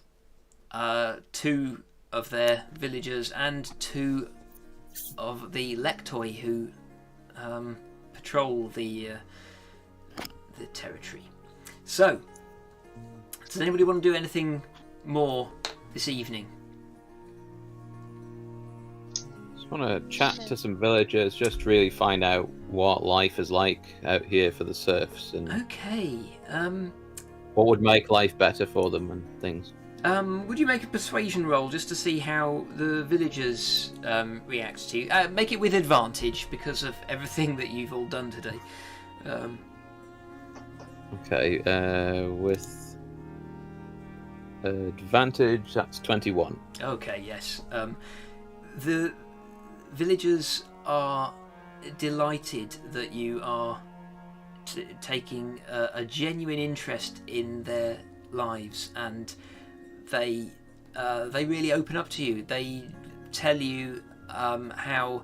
two of their villagers and two of the lectoi who patrol the territory. So, does anybody want to do anything more this evening? Just want to chat to some villagers, just really find out what life is like out here for the serfs, and Okay. what would make life better for them and things. Would you make a persuasion roll just to see how the villagers react to you? Make it with advantage because of everything that you've all done today. Okay, with advantage, that's 21. Okay, yes. The villagers are delighted that you are taking a genuine interest in their lives, and they really open up to you. They tell you how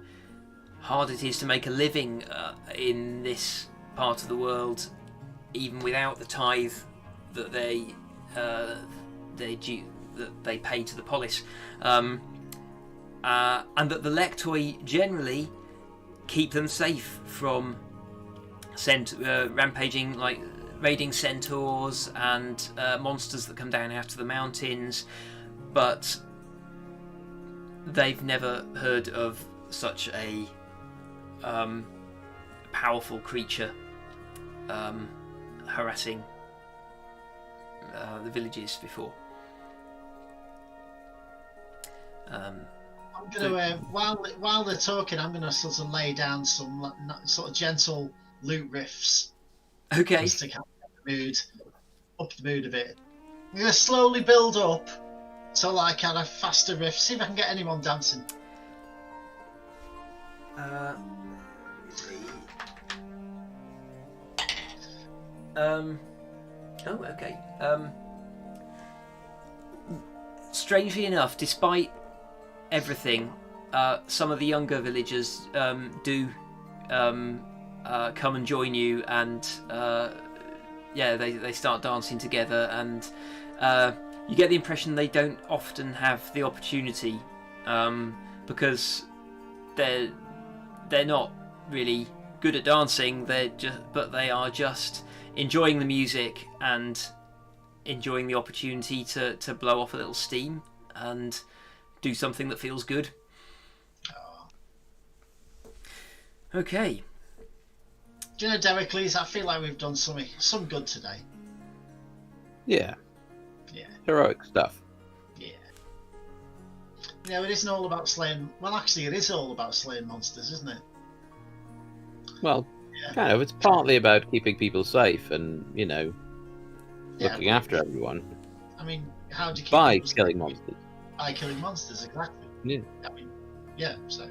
hard it is to make a living in this part of the world, even without the tithe that they pay to the polis, and that the lectoi generally keep them safe from rampaging, like raiding centaurs and monsters that come down out of the mountains, but they've never heard of such a powerful creature harassing the villages before. I'm gonna while they're talking, I'm gonna sort of lay down some sort of gentle lute riffs. Okay. Just to kind of up the mood a bit. I'm gonna slowly build up to like kind of faster riffs. See if I can get anyone dancing. Oh, okay. Strangely enough, despite everything, some of the younger villagers do come and join you, and they start dancing together, and you get the impression they don't often have the opportunity because they're not really good at dancing. But they are just enjoying the music and enjoying the opportunity to blow off a little steam and do something that feels good. Okay. Do you know, Dericles, I feel like we've done some good today. Yeah. Yeah. Heroic stuff. Yeah. Yeah, it isn't all about slaying. Well, actually, it is all about slaying monsters, isn't it? Well, Yeah. kind of. It's partly about keeping people safe and, Yeah, looking after everyone I mean, how do you keep by people safe? killing monsters. By killing monsters, exactly. Yeah. I mean, yeah. So,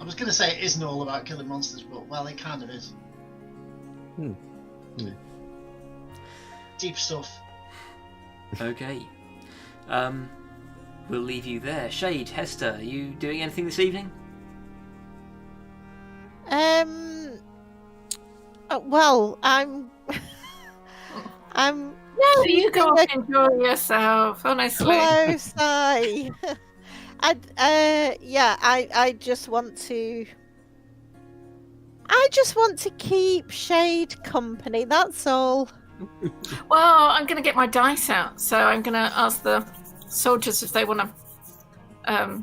I was going to say it isn't all about killing monsters, but well, it kind of is. Deep stuff. Okay. We'll leave you there. Shade, Hester, are you doing anything this evening? Well, I'm. No, you go and enjoy yourself. Honestly. Close eye. I just want to. I just want to keep Shade company. That's all. Well, I'm going to get my dice out, so I'm going to ask the soldiers if they want to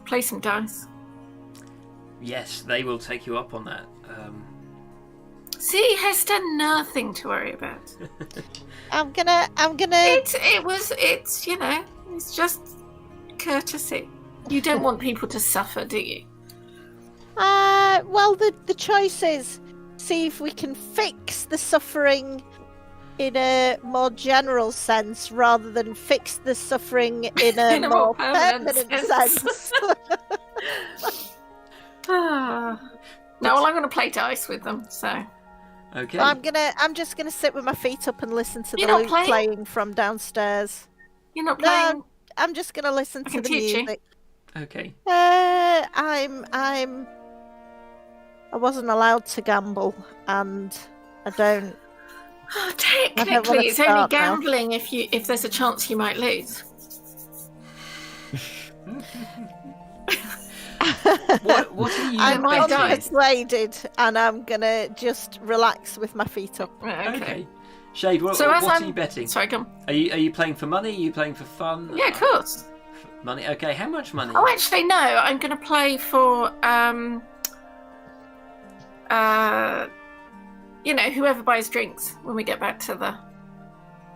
play some dice. Yes, they will take you up on that. See, Hester, nothing to worry about. I'm gonna. It's you know, it's just courtesy. You don't want people to suffer, do you? Well, the choice is see if we can fix the suffering in a more general sense rather than fix the suffering in a, In a more more permanent sense. No, well, I'm going to play dice with them, so. Okay. I'm just gonna sit with my feet up and listen to You're the not lute playing from downstairs. You're not playing? No, I'm just gonna listen I to can the teach you. music. Okay. I wasn't allowed to gamble, and I don't. Oh, I don't wanna technically, it's only start now. gambling if there's a chance you might lose. What are you I'm my betting? dice. unpersuaded, and I'm gonna just relax with my feet up. Right, Okay. Shade, what So as are I'm- you betting? Sorry, come. Are you playing for money? Are you playing for fun? Yeah, of course. Money. Okay. How much money? Oh, actually, no. I'm going to play for whoever buys drinks when we get back to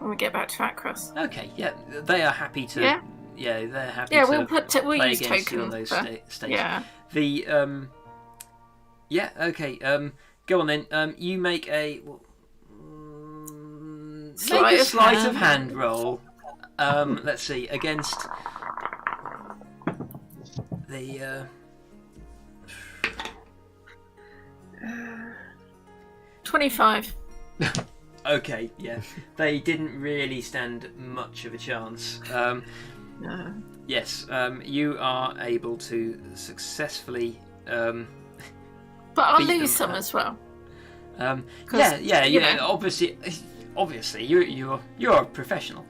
Akros. Okay. Yeah, they are happy to. Yeah? Yeah, they're happy Yeah, to. we'll play use against you on tokens. those For, stages. yeah. The Yeah. Okay. Go on then. You make a. Make a sleight of hand roll. Let's see. Against the. 25. Okay, yeah. They didn't really stand much of a chance. No. Yes, you are able to successfully. But I'll Beat them lose some at- as well. Yeah. you You know, know. obviously, you're a professional.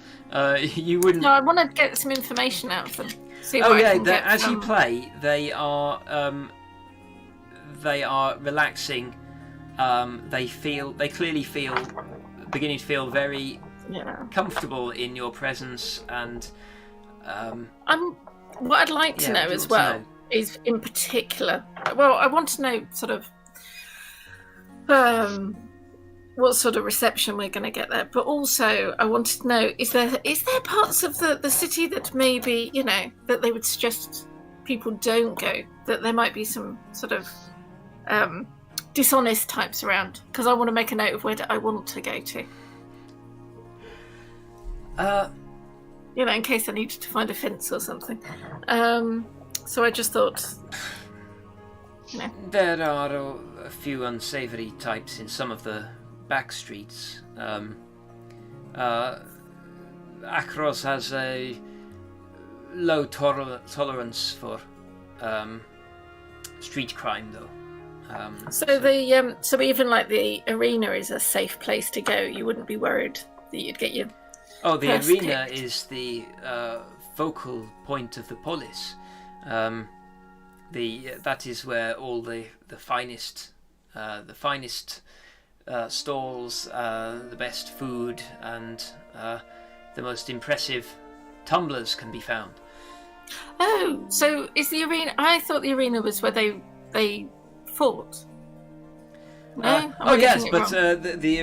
You wouldn't. No, I want to get some information out of them. See Oh what I yeah, can get as you from- play, they are relaxing. They clearly feel, beginning to feel very Yeah. comfortable in your presence, and What I'd like to Yeah, know what do you as want to well know? is, in particular, well, I want to know sort of what sort of reception we're going to get there, but also I wanted to know, is there parts of the city that maybe, that they would suggest people don't go, that there might be some sort of dishonest types around, because I want to make a note of where I want to go to, in case I needed to find a fence or something. So I just thought, there are a few unsavory types in some of the back streets. Akros has a low tolerance for street crime, though. So even like the arena is a safe place to go. You wouldn't be worried that you'd get your the purse arena kicked. is the focal point of the polis. That is where all the finest stalls, the best food, and the most impressive tumblers can be found. Oh, so is the arena? I thought the arena was where they fought. No? Am I Oh yes, getting it but wrong? the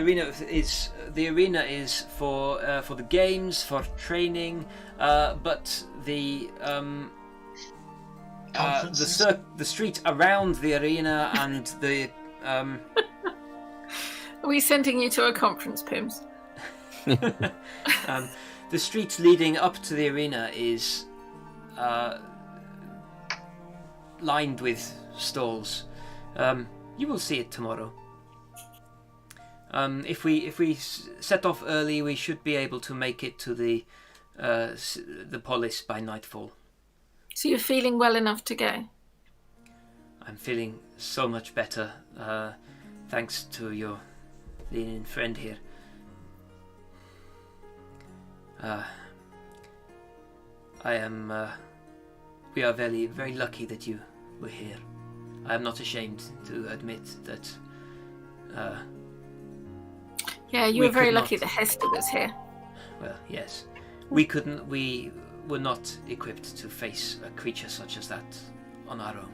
arena is for the games, for training, but the Conferences. the street around the arena and the Are we sending you to a conference, Pims? the street leading up to the arena is lined with stalls. You will see it tomorrow. If we set off early, we should be able to make it to the Polis by nightfall. So you're feeling well enough to go? I'm feeling so much better, thanks to your lenient friend here. We are very, very lucky that you were here. I am not ashamed to admit that. Yeah, you were very lucky that Hester was here. Well, yes. We were not equipped to face a creature such as that on our own.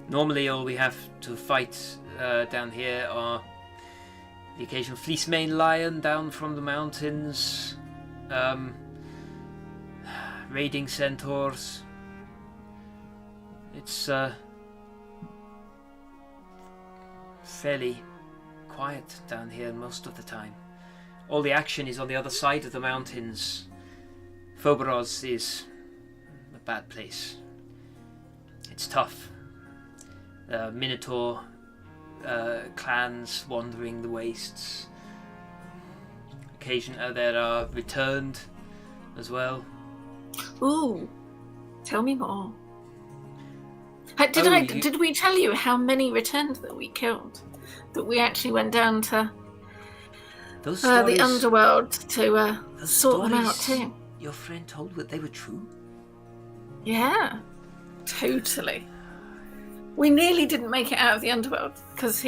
Normally all we have to fight down here are the occasional fleece-maned lion down from the mountains, raiding centaurs. It's fairly quiet down here most of the time. All the action is on the other side of the mountains. Phobos is a bad place. It's tough. Minotaur clans wandering the wastes. Occasionally there are returned as well. Ooh, tell me more. Did we tell you how many returned that we killed? That we actually went down to the underworld to sort them out too. Your friend told that they were true? Yeah, totally. We nearly didn't make it out of the underworld because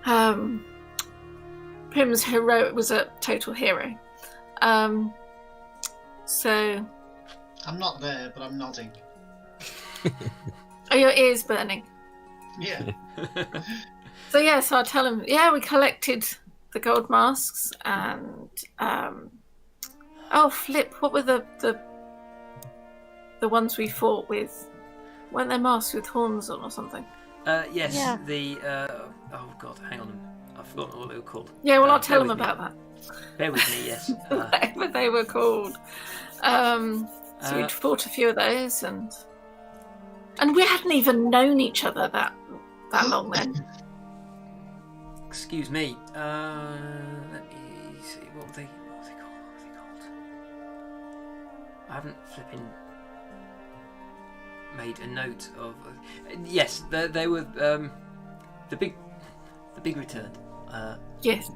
Prim's heroic was a total hero. So I'm not there, but I'm nodding. Are your ears burning? Yeah. So yes, I'll tell him. Yeah, we collected the gold masks and oh flip! What were the ones we fought with? Weren't they masks with horns on or something? Yes. Yeah. The oh god, hang on. I've forgotten what they were called. Yeah, well, I'll tell bear them with me. about that. Bear with me. Yes. Whatever they were called. So we'd fought a few of those, and we hadn't even known each other that long then. Excuse me. Let me see. What were they called? I haven't flipping made a note of. Yes, they were the big return. Yes.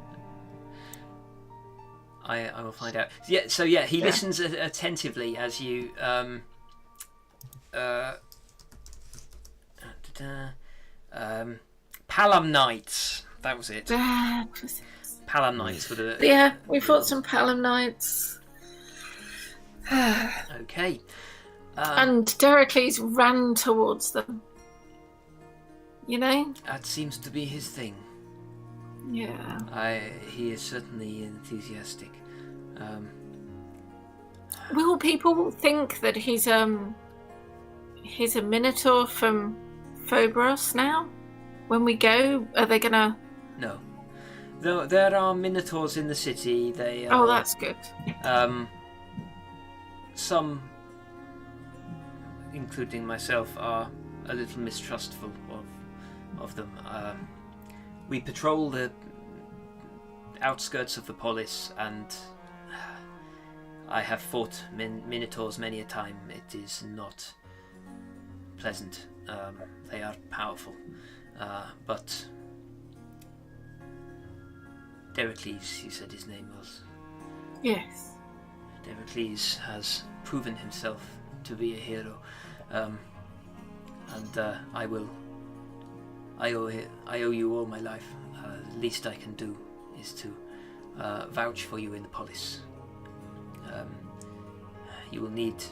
I will find out. Yeah. So yeah, he listens attentively as you Palam Knights. That was it. Palam Knights were the. Yeah, we fought some Palam Knights. Okay. And Dericles ran towards them. You know? That seems to be his thing. Yeah. He is certainly enthusiastic. Will people think that he's a Minotaur from Phobos now? When we go, are they gonna? No. There are Minotaurs in the city. They are, Oh, that's good. Some, including myself, are a little mistrustful of them. We patrol the outskirts of the polis, and I have fought Minotaurs many a time. It is not pleasant. They are powerful, but Dericles, you said his name was. Yes. Dericles has proven himself to be a hero, and I owe you all my life. The least I can do is to vouch for you in the polis. You will need.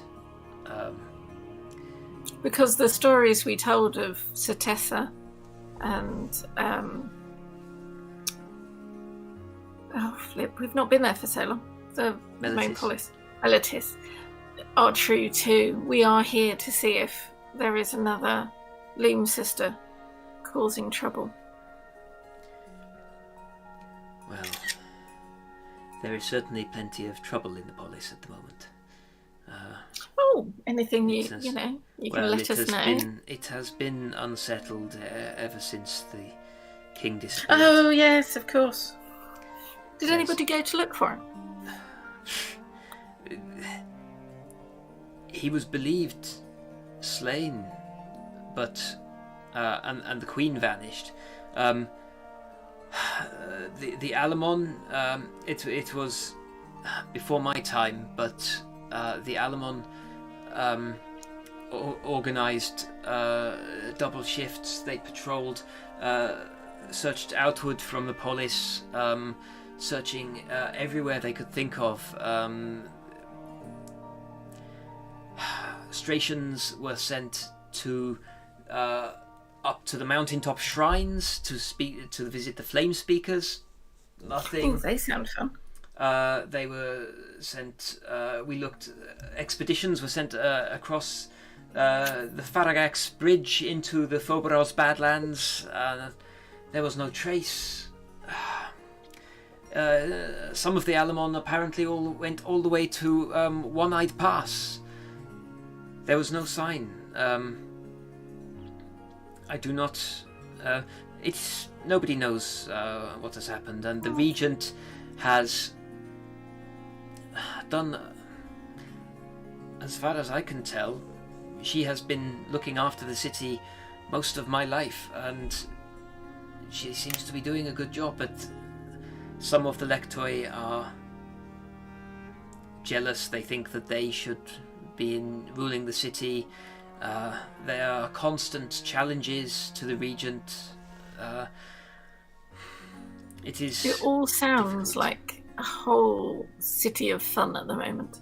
Because the stories we told of Setessa and oh flip, we've not been there for so long. The main polis, Elitis, are true too. We are here to see if there is another Loom sister causing trouble. Well, there is certainly plenty of trouble in the polis at the moment. Anything you can let us know. It has been unsettled ever since the king disappeared. Oh yes, of course. Did anybody go to look for him? He was believed slain, but and the queen vanished. The Alamon, it was before my time, but the Alamon organised double shifts. They patrolled, searched outward from the polis, searching everywhere they could think of. Strations were sent to up to the mountaintop shrines to visit the flame speakers. Nothing. Oh, they sound fun. They were sent. Expeditions were sent across the Faragax bridge into the Phoberos Badlands. There was no trace. Some of the Alamon apparently went all the way to One-Eyed Pass. There was no sign. I do not. Nobody knows what has happened, and the regent has done, as far as I can tell, she has been looking after the city most of my life, and she seems to be doing a good job. But some of the Lectoi are jealous. They think that they should be ruling the city. There are constant challenges to the regent. It all sounds like a whole city of fun at the moment.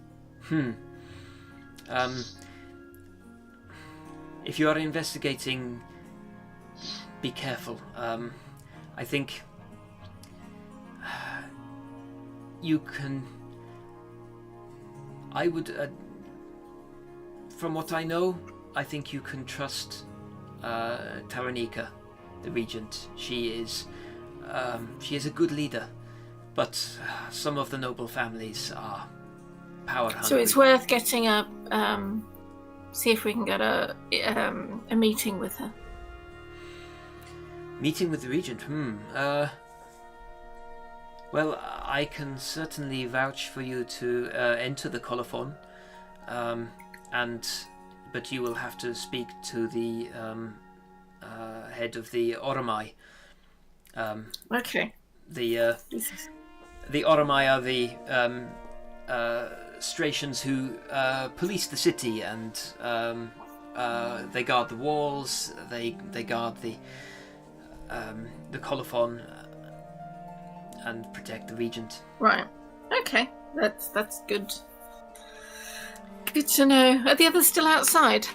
If you are investigating, be careful. I think you can. I would. From what I know, I think you can trust Taranika, the regent. She is a good leader, but some of the noble families are power hungry. So it's worth getting a see if we can get a meeting with her. Meeting with the regent? Well, I can certainly vouch for you to enter the colophon, but you will have to speak to the head of the Oromai. Okay. The Oromai are the Strations who police the city, and they guard the walls. They guard the colophon and protect the regent. Right. Okay. That's good. Good to know. Are the others still outside?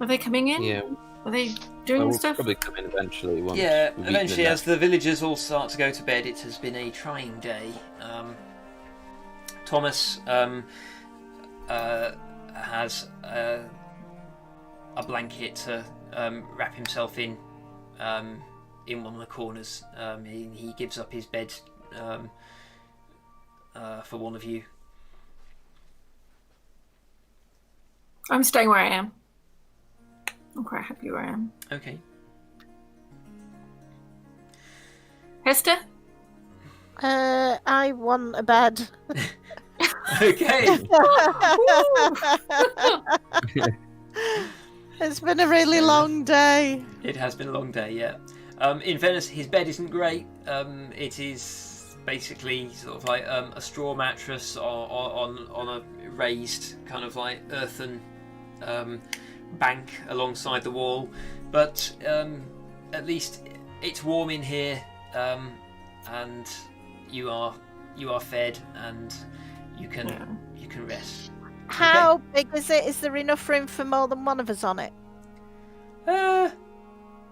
Are they coming in? Yeah. Are they doing We'll stuff? probably come in eventually. Eventually, as the villagers all start to go to bed. It has been a trying day. Thomas has a blanket to wrap himself in one of the corners. He gives up his bed for one of you. I'm staying where I am. I'm quite happy where I am. Okay. Hester? I want a bed. Okay. It's been a really long day. It has been a long day, yeah. In fairness, his bed isn't great. It is basically sort of like a straw mattress on a raised kind of like earthen bank alongside the wall, but at least it's warm in here, and you are fed, and you can rest. How big is it? Is there enough room for more than one of us on it?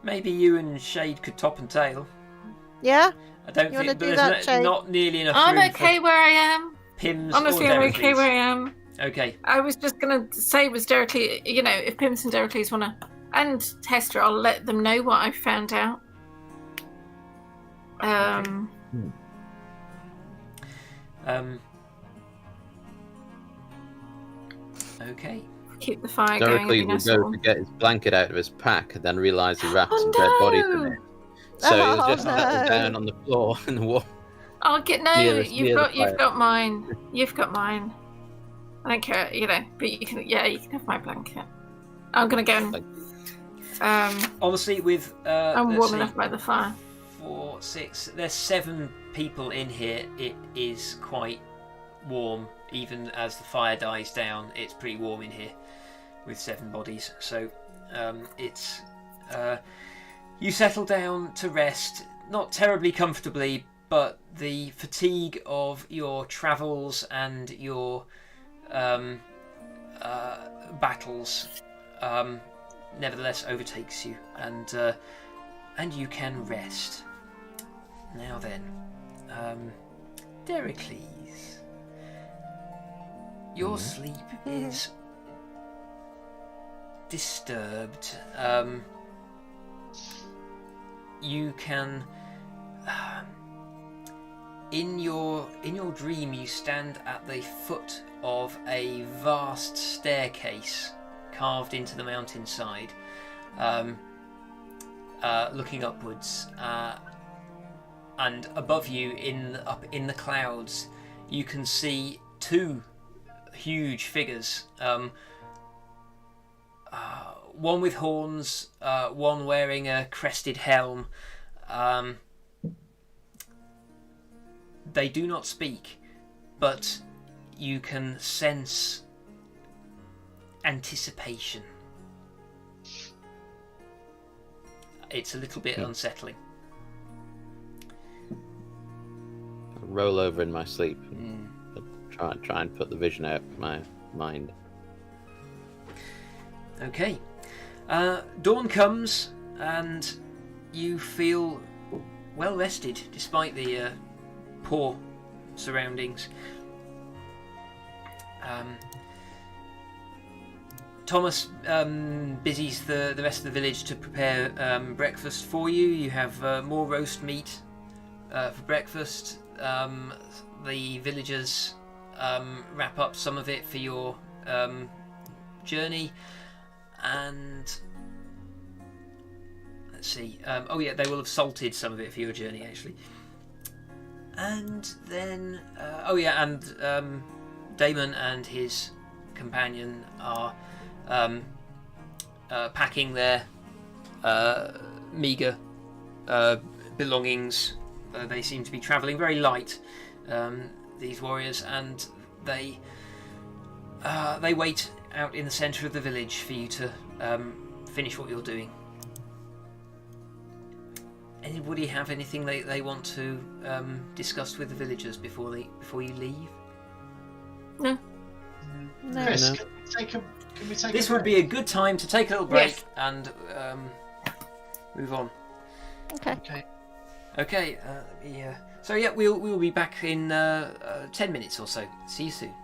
Maybe you and Shade could top and tail. Yeah. I don't You think wanna do there's that, Shade? not nearly enough I'm room okay for where I am. Pims Honestly, or I'm okay Deracles. where I am. Okay. I was just going to say with Deracles, if Pims and Deracles want to, and Hester, I'll let them know what I found out. Okay. Keep the fire going. Deracles will go to get his blanket out of his pack, and then realise he wrapped some Oh, dead bodies no. in it. So he'll Oh, just settle no. down on the floor in the wall. I'll get Near the You've fire. got mine. You've got mine. I don't care, but you can have my blanket. I'm gonna go and Honestly, with I'm let's warm see, enough by the fire. 4, 6. There's 7 people in here. It is quite warm, even as the fire dies down. It's pretty warm in here with 7 bodies. So it's you settle down to rest, not terribly comfortably, but the fatigue of your travels and your battles nevertheless overtakes you, and you can rest. Now then, Deracles, your sleep is disturbed. You can in your dream you stand at the foot of a vast staircase carved into the mountainside, looking upwards, and above you up in the clouds you can see 2 huge figures, one with horns, one wearing a crested helm. They do not speak, but you can sense anticipation. It's a little bit unsettling. I'll roll over in my sleep and try and put the vision out of my mind. Okay. Dawn comes and you feel well rested despite the poor surroundings. Thomas busies the rest of the village to prepare breakfast for you. You have more roast meat for breakfast. The villagers wrap up some of it for your journey, and let's see. They will have salted some of it for your journey actually. And then, Damon and his companion are packing their meagre belongings. They seem to be travelling very light, these warriors, and they wait out in the centre of the village for you to finish what you're doing. Anybody have anything they want to discuss with the villagers before you leave? No. Chris, No. can we take This a would break? be a good time to take a little break Yes. and move on. Okay. Okay. So yeah, we'll be back in 10 minutes or so. See you soon.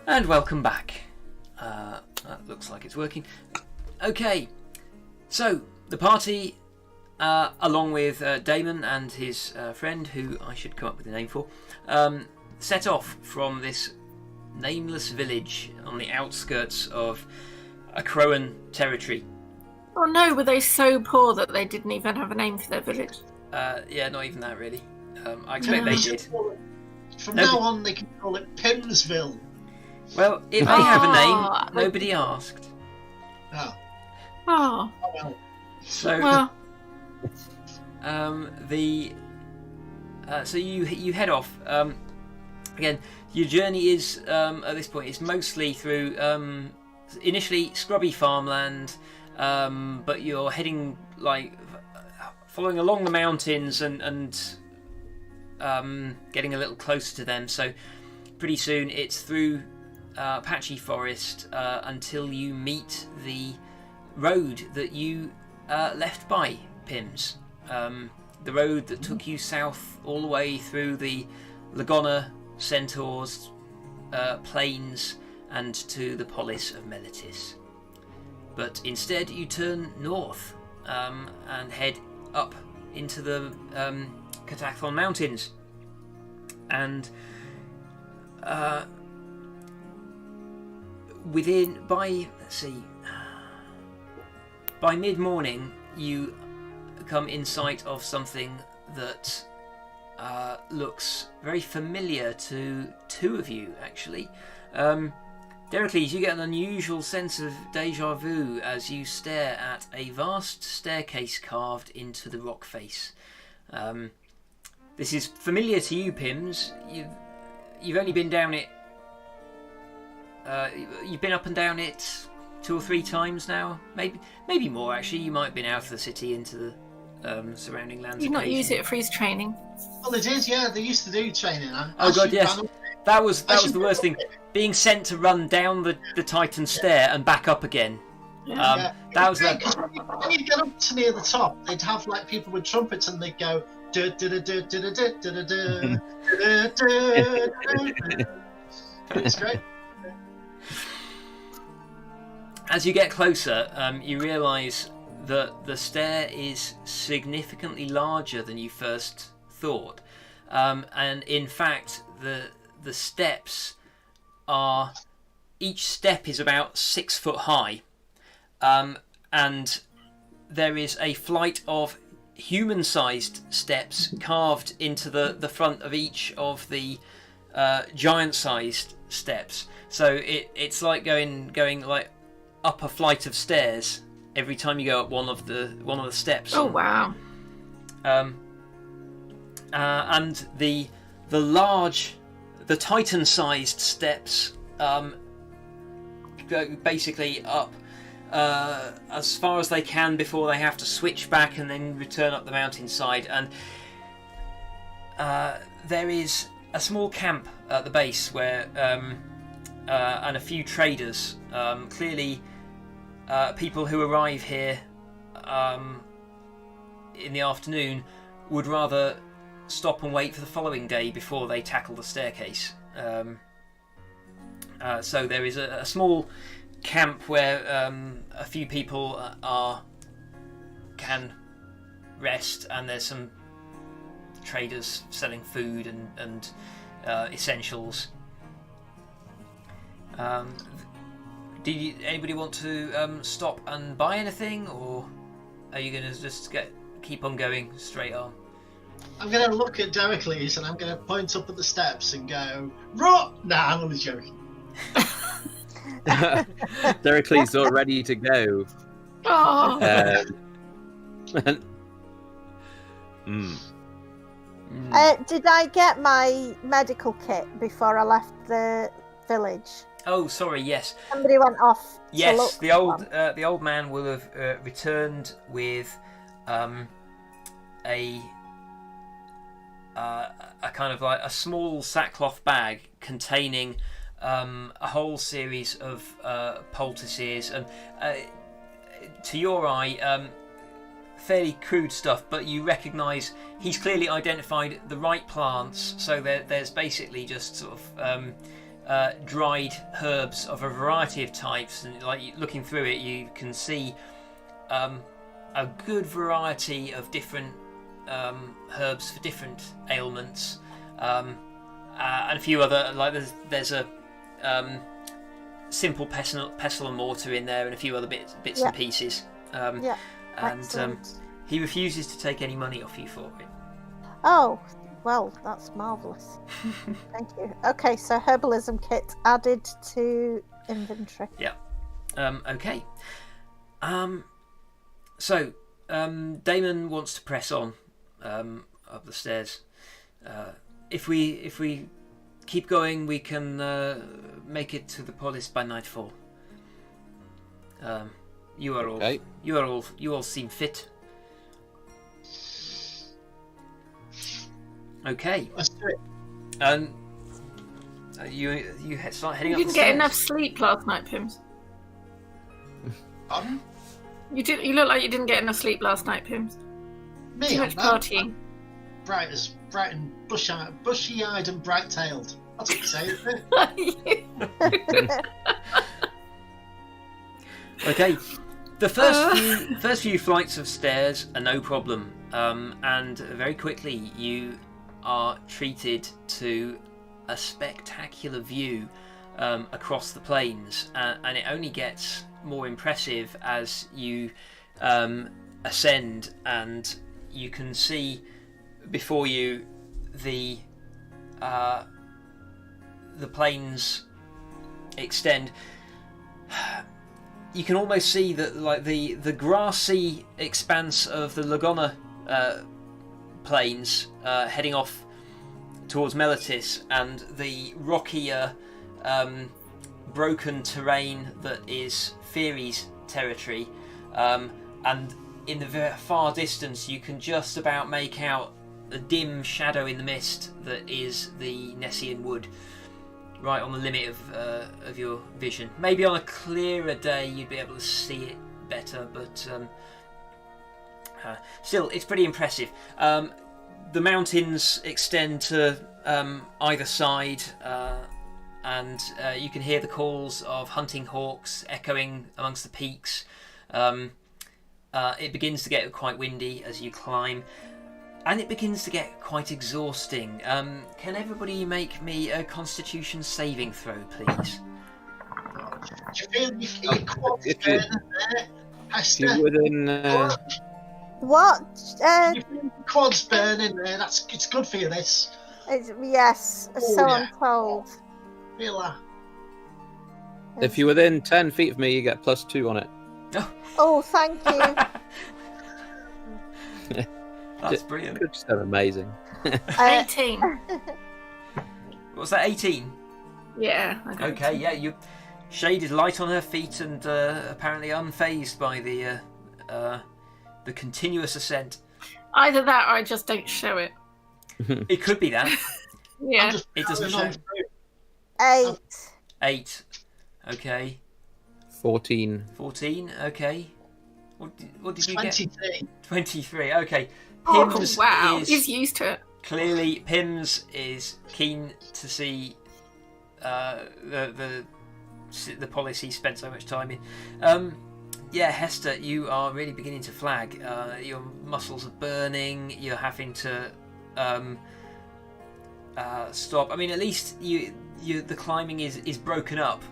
And welcome back. That looks like it's working. Okay, so the party, along with Damon and his friend, who I should come up with a name for, set off from this nameless village on the outskirts of Akroan territory. Oh no, were they so poor that they didn't even have a name for their village? Yeah, not even that really. I expect they did. From now on, they can call it Pimsville. Well, it may have a name. Nobody asked. Oh. Oh. Well. So, Well, so you head off. Again, your journey is at this point is mostly through initially scrubby farmland, but you're heading following along the mountains and getting a little closer to them. So pretty soon it's through patchy forest until you meet the road that you left by Pims. The road that took you south all the way through the Lagona Centaurs plains and to the Polis of Melitis. But instead you turn north and head up into the Katathon Mountains. And by mid-morning you come in sight of something that looks very familiar to two of you, actually. Dericles, you get an unusual sense of deja vu as you stare at a vast staircase carved into the rock face. This is familiar to you, Pims. You've only been down it. You've been up and down it 2 or 3 times now, maybe more actually. You might have been out of the city into the surrounding lands. did not use it for his training. Well, it is. Yeah, they used to do training. Oh god, yes. That was the worst thing. Being sent to run down the Titan stair and back up again. Yeah. That was the. When you get up to near the top, they'd have people with trumpets and they'd go. It's great. As you get closer, you realise that the stair is significantly larger than you first thought, and in fact, the steps are. Each step is about 6 foot high, and there is a flight of human-sized steps carved into the front of each of the giant-sized steps. So it's like going like up a flight of stairs every time you go up one of the steps. Oh wow! And the Titan-sized steps go basically up as far as they can before they have to switch back and then return up the mountainside. And there is a small camp at the base where and a few traders, clearly people who arrive here in the afternoon would rather stop and wait for the following day before they tackle the staircase. So there is a small camp where a few people can rest, and there's some traders selling food and essentials. Anybody want to stop and buy anything, or are you going to just keep on going straight on? I'm going to look at Dericles and I'm going to point up at the steps and go, "Raw!" Nah, I'm only joking. Dericles is all ready to go. Oh. Did I get my medical kit before I left the village? Oh, sorry. Yes. Somebody went off. Yes, the old man will have returned with a kind of like a small sackcloth bag containing a whole series of poultices, and to your eye, fairly crude stuff, but you recognise he's clearly identified the right plants. So there's basically just sort of dried herbs of a variety of types, and like looking through it, you can see a good variety of different herbs for different ailments, and a few other, like there's a simple pestle and mortar in there, and a few other bits and pieces. And he refuses to take any money off you for it. Oh, well, that's marvellous. Thank you. Okay, so herbalism kit added to inventory. Yeah. Okay. So Damon wants to press on up the stairs. If we keep going, we can make it to the Polis by nightfall. You all seem fit. Okay. Let's do it. You start heading You up the didn't stairs. get enough sleep last night, Pims. You look like you didn't get enough sleep last night, Pims. Me, Too much partying. Bright and bushy-eyed and bright-tailed. That's what you say, isn't it? Okay. The first few flights of stairs are no problem, and very quickly you are treated to a spectacular view across the plains, and it only gets more impressive as you ascend, and you can see before you the plains extend. You can almost see that, like the grassy expanse of the Lagona plains heading off towards Meletis, and the rockier, broken terrain that is Fiery's territory. And in the very far distance, you can just about make out a dim shadow in the mist that is the Nessian Wood, right on the limit of your vision. Maybe on a clearer day you'd be able to see it better, but still, it's pretty impressive. The mountains extend to either side, and you can hear the calls of hunting hawks echoing amongst the peaks. It begins to get quite windy as you climb, and it begins to get quite exhausting. Can everybody make me a Constitution saving throw, please? Do you feel your quads burning there, Hester? You wouldn't. What? You feel your quads burning there. It's good for you. This. Yes, Oh, so yeah. I'm told. Feel that. If you're within 10 feet of me, you get +2 on it. Oh, thank you. That's brilliant. Good stuff, amazing. 18. What's that, 18? Yeah. I got Okay, 18. yeah, you shaded light on her feet and apparently unfazed by the continuous ascent. Either that or I just don't show it. It could be that. Yeah. It doesn't show. 8. 8. Okay. 14. 14. Okay. What did you get? 23. 23. Okay. Oh, Pims wow. is He's used to it. clearly Pims is keen to see the Polis he spent so much time in. Yeah, Hester, you are really beginning to flag. Your muscles are burning. You're having to stop. I mean, at least the climbing is broken up,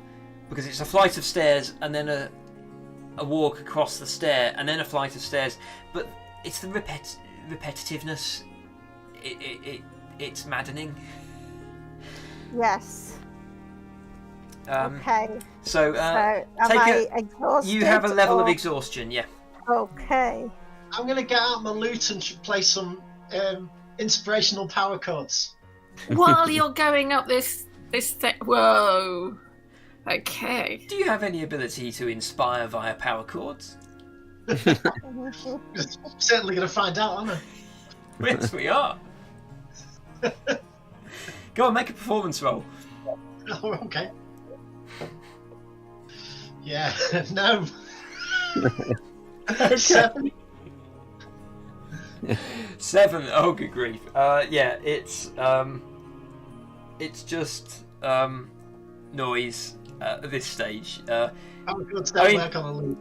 because it's a flight of stairs and then a walk across the stair and then a flight of stairs. But it's the repetitiveness. It's maddening. Yes. Okay. So am take I exhausted? you have a level of or- exhaustion. Yeah. Okay. I'm going to get out my lute and play some inspirational power chords. While you're going up this whoa. Okay. Do you have any ability to inspire via power chords? Certainly going to find out, aren't I? Yes, we are. Go on, make a performance roll. Oh, okay. Yeah, no. 7. 7. Oh, good grief. Yeah, it's just noise at this stage. Oh, good. I mean- Work on a loop.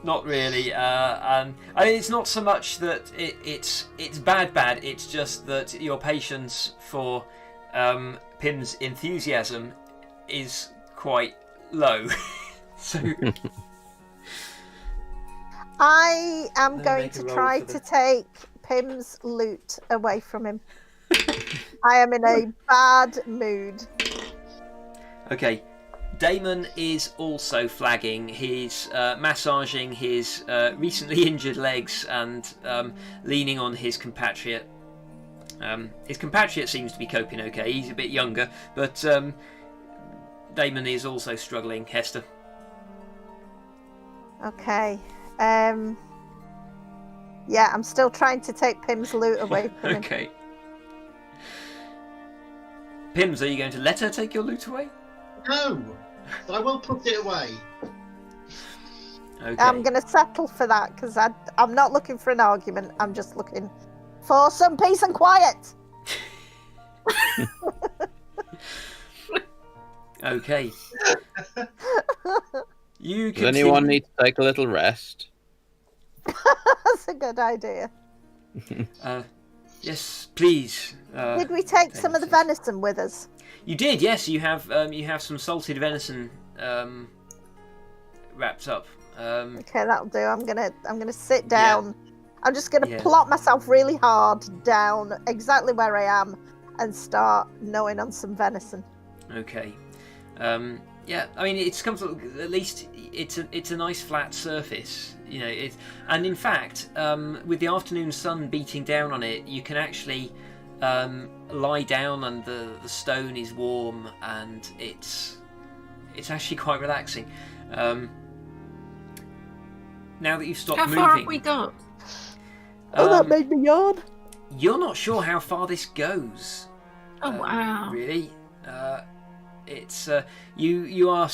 Not really, and I mean, it's not so much that it's bad. It's just that your patience for Pym's enthusiasm is quite low. So I am Then going make a to roll try for to the- take Pym's loot away from him. I am in a bad mood. okay, Damon is also flagging. He's massaging his recently injured legs and leaning on his compatriot. His compatriot seems to be coping okay. He's a bit younger, but Damon is also struggling. Hester. Okay. Yeah, I'm still trying to take Pym's loot away from him. Okay. Pims, are you going to let her take your loot away? No, but I will put it away. Okay. I'm going to settle for that because I'm not looking for an argument. I'm just looking for some peace and quiet. Okay. You Does anyone continue- need to take a little rest? That's a good idea. Yes, please. Did we take some of the venison with us? You did, yes. You have some salted venison wrapped up. Okay, that'll do. I'm gonna sit down. I'm just gonna Yeah. plot myself really hard down exactly where I am and start gnawing on some venison. Okay. Yeah, I mean it's comfortable. At least it's a nice flat surface, you know. And in fact, with the afternoon sun beating down on it, you can actually lie down, and the stone is warm, and it's actually quite relaxing. Now that you've stopped How moving, far have we got? That made me yawn. you're not sure how far this goes. Oh, wow. Really? It's you're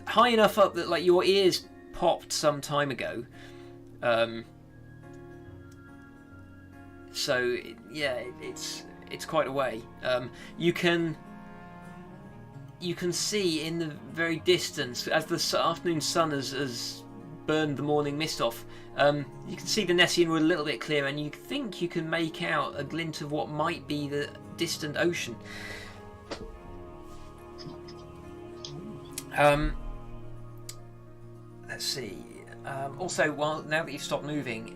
high enough up that like your ears popped some time ago. So yeah, it's quite a way. You can see in the very distance as the afternoon sun has burned the morning mist off. You can see the Nessian Wood a little bit clearer, and you think you can make out a glint of what might be the distant ocean. Let's see. Also, now that you've stopped moving,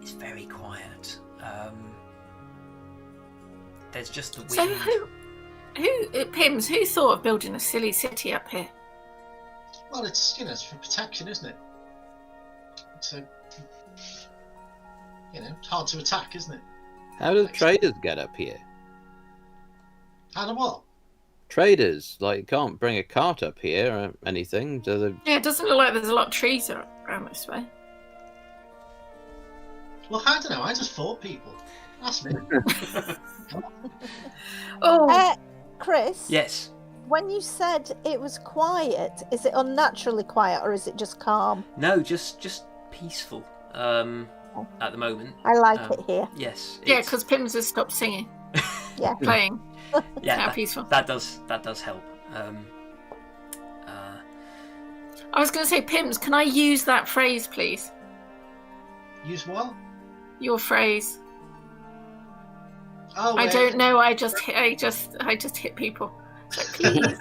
it's very quiet. There's just the wind. So Pims, who thought of building a silly city up here? Well, it's it's for protection, isn't it? It's it's hard to attack, isn't it? How do the traders get up here? How do what? Traders, like, can't bring a cart up here or anything. Do they... Yeah, it doesn't look like there's a lot of trees around this way. Well, I don't know. I just fought people. Ask me. Oh, Chris, Yes. when you said it was quiet, is it unnaturally quiet or is it just calm? No, just peaceful. At the moment. I like it here. Yes. yeah, it's- because Pims has stopped singing, Yeah. playing. yeah, How that, peaceful. that does help. I was going to say, Pims, can I use that phrase, please? Use what? Your phrase. Oh, I don't know. I just hit people. So please.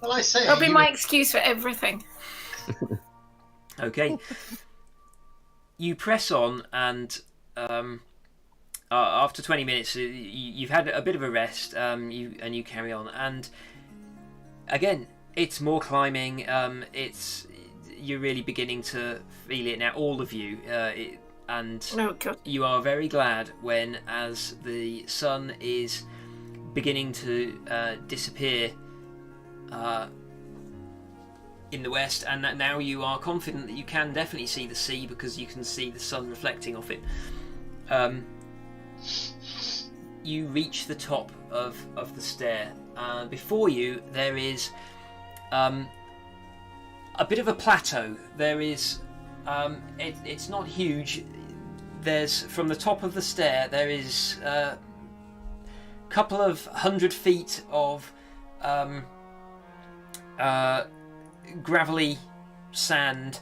Well, I say. That'll be my excuse for everything. Okay. You press on, and after 20 minutes, you've had a bit of a rest. You carry on, and again, it's more climbing. You're really beginning to feel it now, all of you, and Oh God. you are very glad when, as the sun is beginning to disappear in the west, and that now you are confident that you can definitely see the sea because you can see the sun reflecting off it. You reach the top of the stair. Before you, there is a bit of a plateau. There is, it's not huge. There's, from the top of the stair, there is couple of 100 feet of gravelly sand,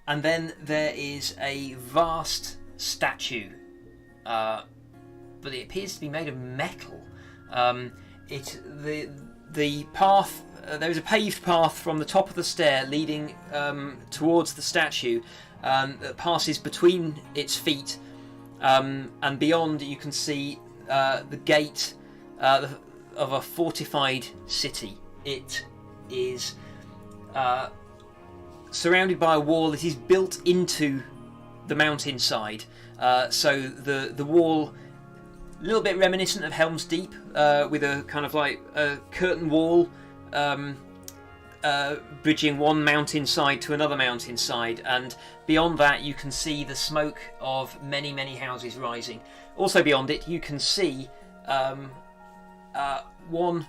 and then there is a vast statue, but it appears to be made of metal. The path, there is a paved path from the top of the stair leading towards the statue that passes between its feet, and beyond you can see the gate of a fortified city. It is surrounded by a wall that is built into the mountainside. So the wall, a little bit reminiscent of Helm's Deep, with a kind of like a curtain wall bridging one mountainside to another mountainside, and beyond that you can see the smoke of many, many houses rising. Also beyond it you can see what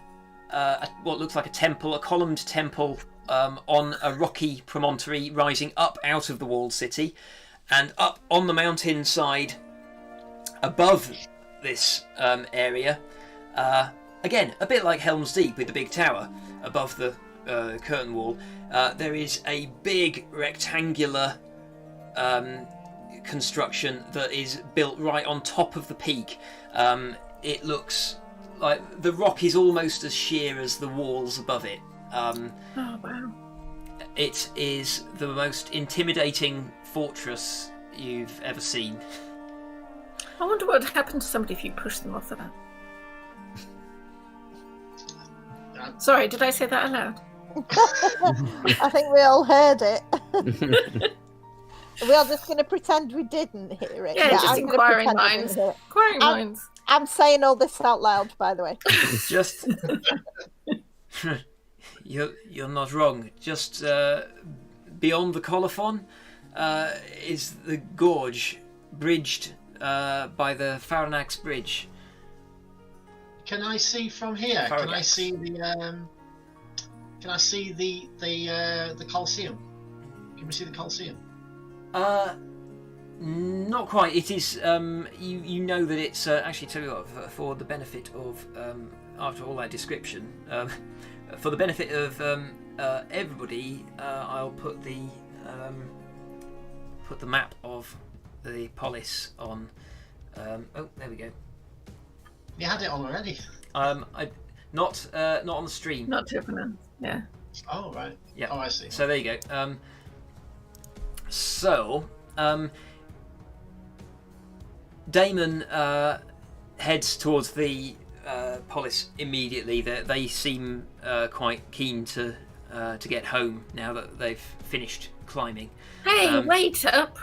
looks like a temple, a columned temple on a rocky promontory rising up out of the walled city, and up on the mountainside above this area, again a bit like Helm's Deep with the big tower above the curtain wall, there is a big rectangular construction that is built right on top of the peak. It looks like the rock is almost as sheer as the walls above it. Oh wow! It is the most intimidating fortress you've ever seen. I wonder what would happen to somebody if you pushed them off of that. Sorry, did I say that aloud? I think we all heard it. We are just going to pretend we didn't hear it. Yeah, just I'm gonna inquiring pretend we minds. didn't hear it. Inquiring minds. I'm saying all this out loud, by the way. Just you're not wrong. Just beyond the colophon is the gorge, bridged by the Faranax Bridge. Can I see from here? Faranax. Can I see the? Can I see the Colosseum? Can we see the Colosseum? Not quite. It is. You know that it's actually, tell you what, for the benefit of after all that description, for the benefit of everybody, I'll put the map of the polis on. Oh, there we go. You had it on already. Not on the stream. Not Tiffany. Yeah. Oh right. Yeah. Oh, I see. So there you go. Damon heads towards the polis immediately. They seem quite keen to get home now that they've finished climbing. Hey, wait up!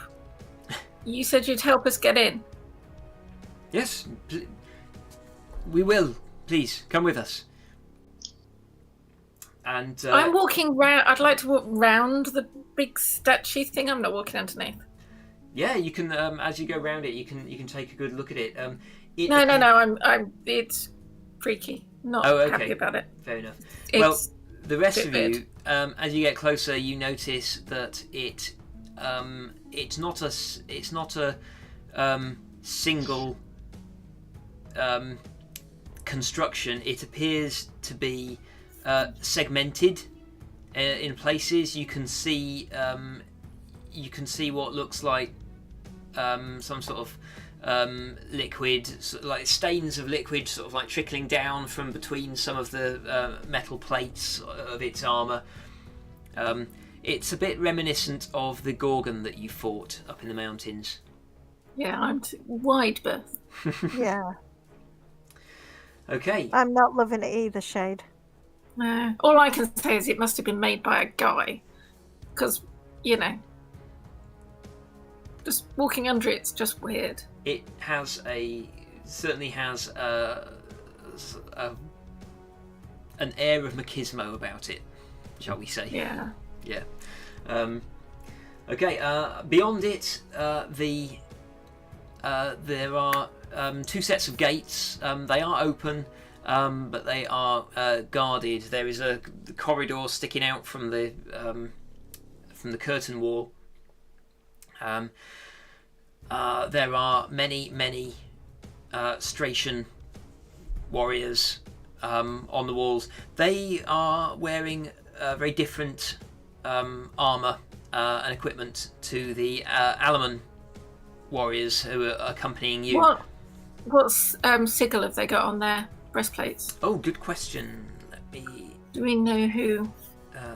You said you'd help us get in. Yes, we will. Please come with us. And I'm walking round. I'd like to walk round the big statue thing. I'm not walking underneath. Yeah, you can. As you go around it, you can take a good look at it. No. I'm. It's freaky. Not happy about it. Fair enough. Well, the rest of you, as you get closer, you notice that it's not a single construction. It appears to be segmented in places. You can see what looks like some sort of liquid, like stains of liquid, sort of like trickling down from between some of the metal plates of its armour. It's a bit reminiscent of the Gorgon that you fought up in the mountains. Yeah, I'm wide berth. Yeah. Okay. I'm not loving it either, Shade. All I can say is it must have been made by a guy, because just walking under it's just weird. It certainly has an air of machismo about it, shall we say? Yeah. Yeah. Okay. Beyond it, there are two sets of gates. They are open, but they are guarded. There is a corridor sticking out from the curtain wall. There are many Stratian warriors on the walls. They are wearing very different armour and equipment to the Alaman warriors who are accompanying you. What sigil have they got on their breastplates? Oh, good question. Do we know who?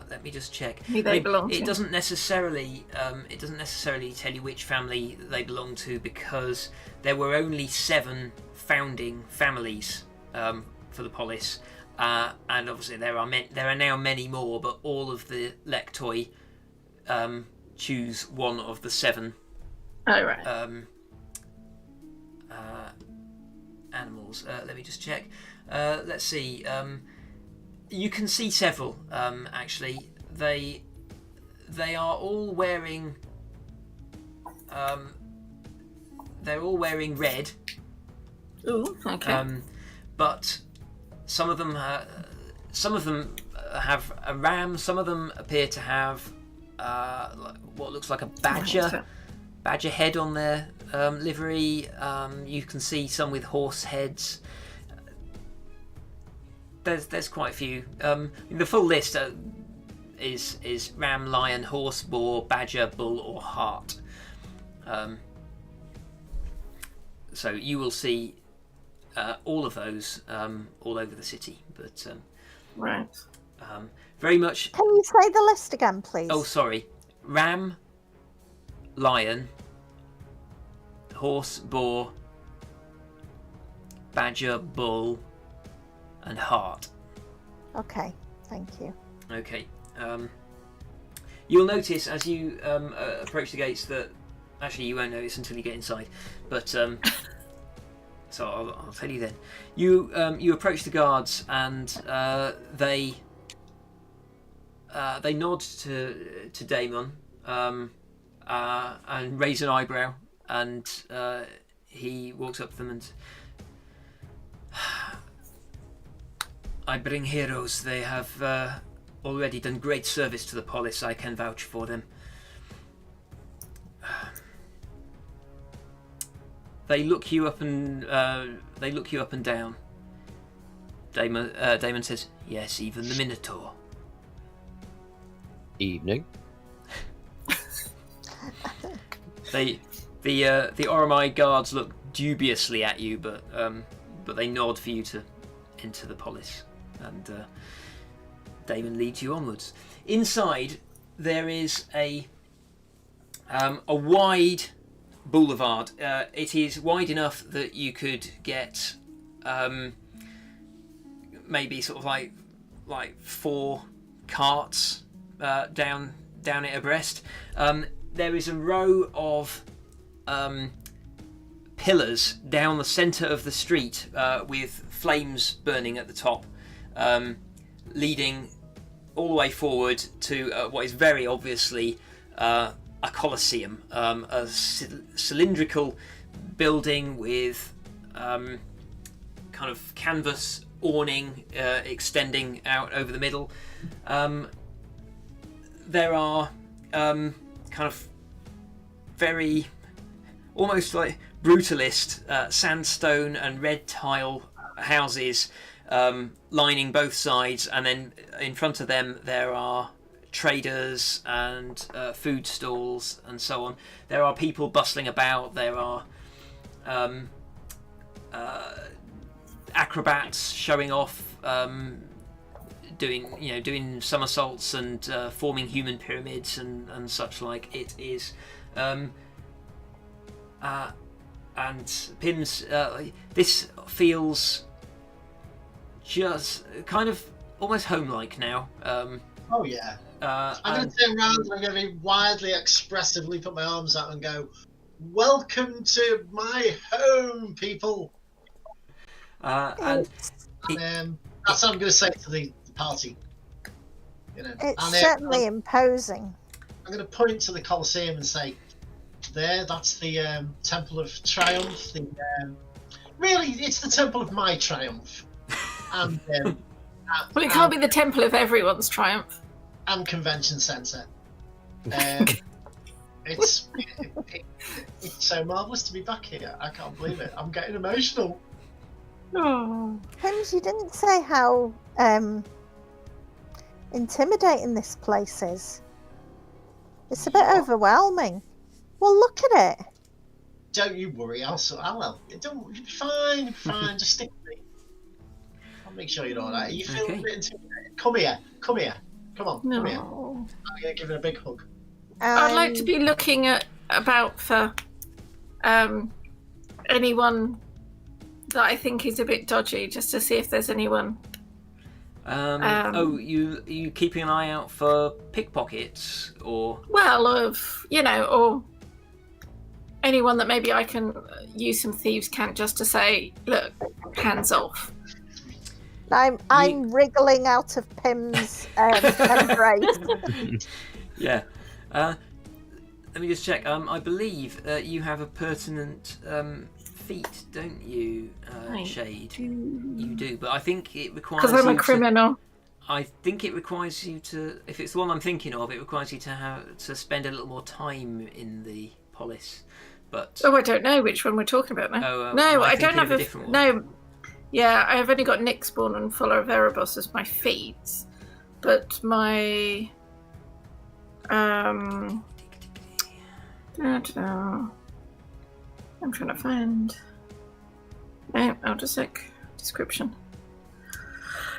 Let me just check. Who they belong to? It doesn't necessarily tell you which family they belong to, because there were only 7 founding families for the polis, and obviously there are now many more. But all of the lectoi choose one of the 7. Oh right. Animals. Let me just check. Let's see. You can see several. Actually, they are all wearing. They're all wearing red. Ooh, okay. But some of them have a ram. Some of them appear to have what looks like a badger head on their livery. You can see some with horse heads. There's quite a few. The full list is ram, lion, horse, boar, badger, bull, or hart. So you will see all of those all over the city. But right. Very much. Can you say the list again, please? Oh, sorry. Ram, lion, horse, boar, badger, bull, and hart. Okay, thank you. Okay. You'll notice as you approach the gates that actually you won't notice until you get inside. But so I'll tell you then. You approach the guards and they nod to Damon and raise an eyebrow, and he walks up to them and. I bring heroes. They have already done great service to the polis. I can vouch for them. They look you up and down. Damon says, "Yes, even the Minotaur." Evening. The Oromai guards look dubiously at you, but they nod for you to enter the polis, and Damon leads you onwards. Inside there is a wide boulevard. It is wide enough that you could get maybe sort of like 4 carts down it abreast. There is a row of pillars down the centre of the street with flames burning at the top, leading all the way forward to what is very obviously a coliseum, a cylindrical building with kind of canvas awning extending out over the middle. There are kind of very almost like brutalist sandstone and red tile houses lining both sides, and then in front of them there are traders and food stalls and so on. There are people bustling about. There are acrobats showing off, doing somersaults and forming human pyramids and such like. It is and Pim's this feels just kind of almost home-like now. Oh yeah. I'm going to turn around and I'm going to be wildly expressively put my arms out and go, "Welcome to my home, people." And that's what I'm going to say to the party. It's certainly imposing. I'm going to point to the Colosseum and say, that's the Temple of Triumph. Really, it's the Temple of my Triumph. And well, it can't be the Temple of everyone's triumph. And Convention Centre. It's so marvellous to be back here. I can't believe it. I'm getting emotional. Oh. Pims, you didn't say how intimidating this place is. It's a bit overwhelming. Well, look at it. Don't you worry, I'll help you. You'll be fine, you'll be fine. Just stick with me. I'll make sure you're all right. You feel a bit intimidated? Come here. Come on, come here. I'm gonna give it a big hug. I'd like to be looking about for anyone that I think is a bit dodgy, just to see if there's anyone. You keeping an eye out for pickpockets or? Well, or anyone that maybe I can use some thieves' cant just to say, look, hands off. I'm wriggling out of Pim's embrace. Yeah. Let me just check. I believe you have a pertinent feat, don't you, Shade? You do, but I think it requires. Because I'm a criminal. I think it requires you to. If it's the one I'm thinking of, it requires you to spend a little more time in the Polis. But I don't know which one we're talking about now. No, I don't have a different one. No. Yeah, I've only got Nyxborn and Follower of Erebos as my feats, but my I don't know. I'm trying to find. No, I'll just description.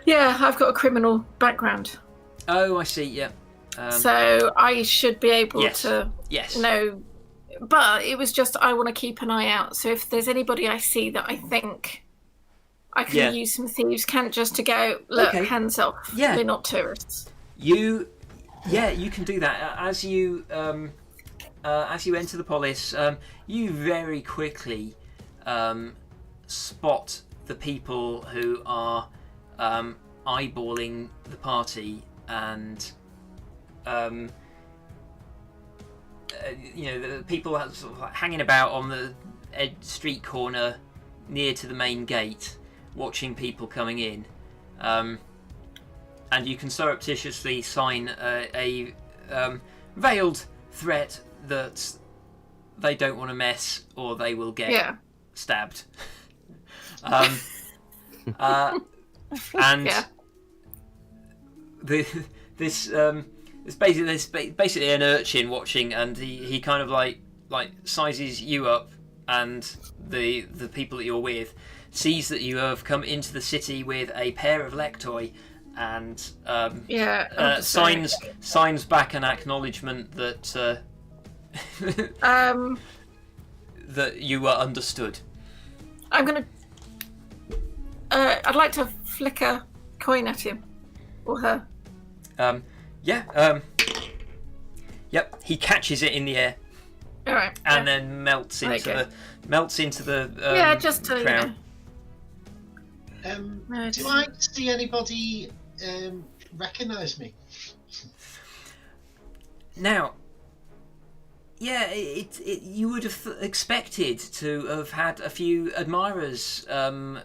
Yeah, I've got a criminal background. Oh, I see. Yeah. So I should be able to Yes. know. But it was just I want to keep an eye out. So if there's anybody I see that I think I can use some thieves' cant just to go, look, hands off. Yeah. We're not tourists. You can do that as you enter the Polis. You very quickly spot the people who are eyeballing the party, and the people are sort of like hanging about on the street corner near to the main gate, watching people coming in. And you can surreptitiously sign a veiled threat that they don't want to mess or they will get stabbed. And this basically an urchin watching, and he kind of like sizes you up, and the people that you're with sees that you have come into the city with a pair of lectoi, and signs back an acknowledgement that that you were understood. I'm gonna. I'd like to flick a coin at him or her. Yep. He catches it in the air. All right. And then melts into the just to crowd. Do I see anybody recognise me? Now, you would have expected to have had a few admirers come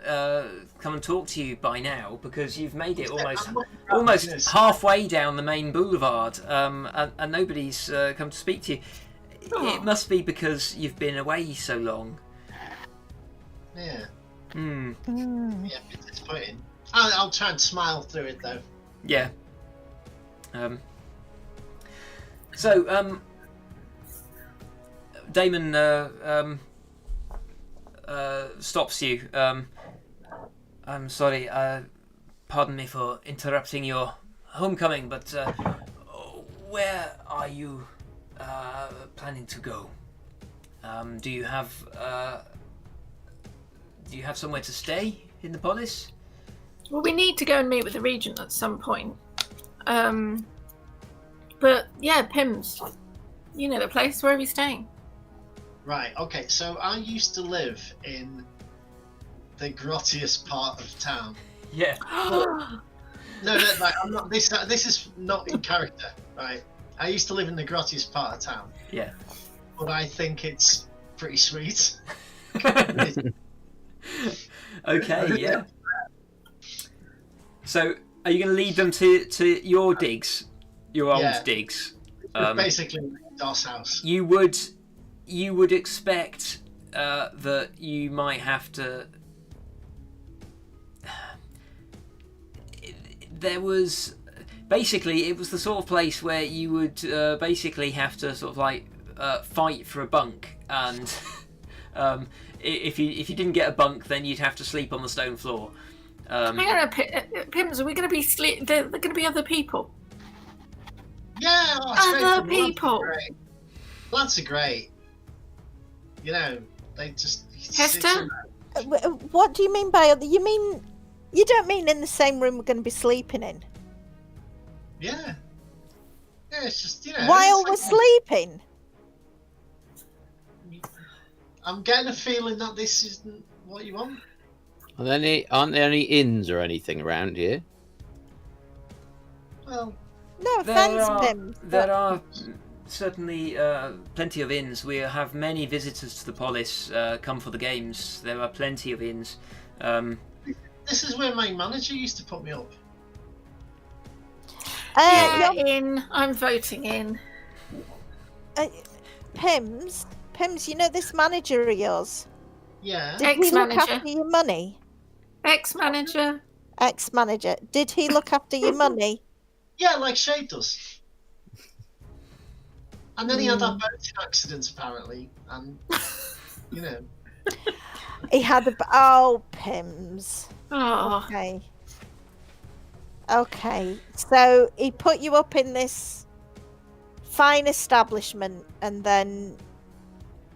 and talk to you by now, because you've made it almost halfway down the main boulevard, and nobody's come to speak to you. It must be because you've been away so long. Yeah. Hmm. Yeah, it's disappointing. I'll try and smile through it though. Yeah. Damon stops you. I'm sorry. Pardon me for interrupting your homecoming, but where are you planning to go? Do you have somewhere to stay in the Polis? Well, we need to go and meet with the regent at some point. But yeah, Pims. You know the place. Where are we staying? Right, okay, so I used to live in the grottiest part of town. Yeah. No, like, I'm not. This is not in character, right? I used to live in the grottiest part of town. Yeah. But I think it's pretty sweet. Okay, yeah. So, are you going to lead them to your digs, your old digs? Basically, DOS house. You would expect that you might have to there was basically, it was the sort of place where you would basically have to sort of like fight for a bunk, and if you didn't get a bunk, then you'd have to sleep on the stone floor. Hang on, Pims, are we going to be There are going to be other people. Yeah, other people. Lads are great. You know, they just. Hester? What do you mean by other? You don't mean in the same room we're going to be sleeping in? Yeah. Yeah, it's just, you know. While we're sleeping? I'm getting a feeling that this isn't what you want. Aren't there any inns or anything around here? Well, no offense, Pim. There are certainly plenty of inns. We have many visitors to the Polis come for the games. There are plenty of inns. This is where my manager used to put me up. In. I'm voting in. Pims, you know this manager of yours? Yeah. Did he look after your money? Ex-manager. Did he look after your money? Yeah, like Shade does. And then he had that boating accident, apparently. And, you know. He had Oh, Pims. Oh. Okay. So he put you up in this fine establishment, and then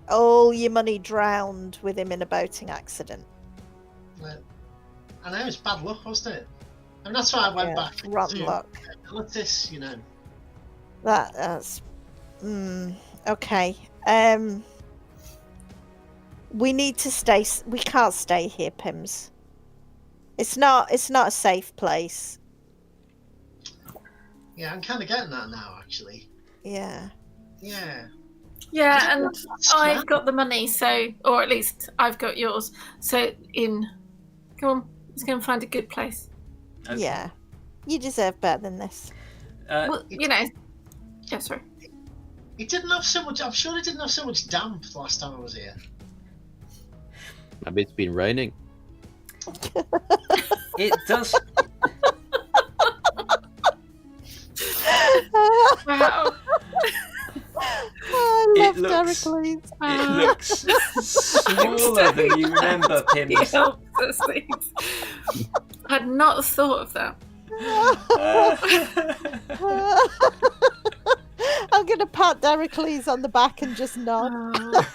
all your money drowned with him in a boating accident. I know, it's bad luck, wasn't it? And that's why I went back rotten to luck. Militis, you know. That's okay. We need to stay. We can't stay here, Pims. It's not a safe place. Yeah, I'm kind of getting that now, actually. Yeah. Yeah. Yeah, and I've got the money, or at least I've got yours. So come on, let's go and find a good place. Okay. Yeah, you deserve better than this. Well, you know. Yeah, sorry. It didn't have so much. I'm sure it didn't have so much damp the last time I was here. Maybe it's been raining. It does. Wow. I love Dericles. It looks smaller than you remember, Pims. I'd not thought of that. I'm going to pat Dericles on the back and just nod.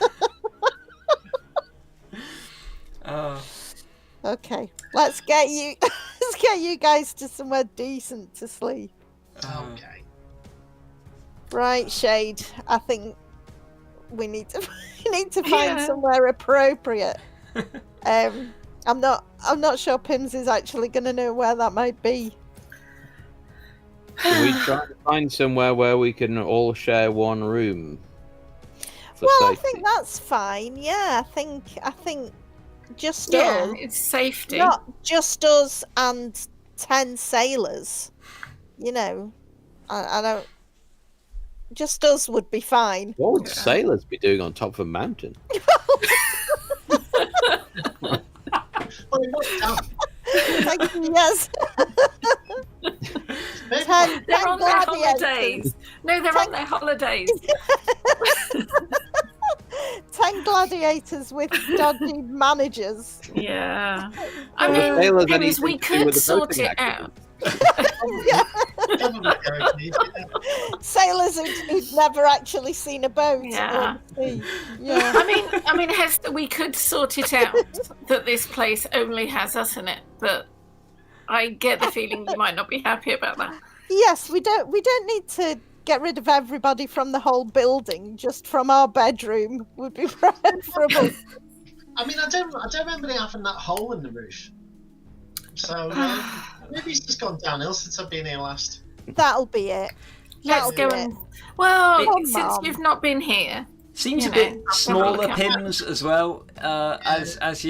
Okay, let's get you guys to somewhere decent to sleep. Okay. Right, Shade. I think we need to find somewhere appropriate. I'm not sure Pims is actually going to know where that might be. Can we try to find somewhere where we can all share one room? Well, safety? I think that's fine. Yeah, I think just us. It's safety. Not just us and 10 sailors. You know, I don't. Just us would be fine. What would sailors be doing on top of a mountain? They're Yes. on their holidays. No, they're on their holidays. 10 gladiators with dodgy managers. Yeah. I mean, we could sort it out. Sailors who'd never actually seen a boat. Yeah. Yeah. I mean, Hester, we could sort it out that this place only has us in it, but I get the feeling you might not be happy about that. Yes, we don't need to get rid of everybody from the whole building. Just from our bedroom would be preferable. I mean, I don't remember having that hole in the roof. So maybe it's just gone downhill since I've been here last. That'll be it. Let's go and. Well, since you've not been here, seems a bit smaller, Pims, as well. As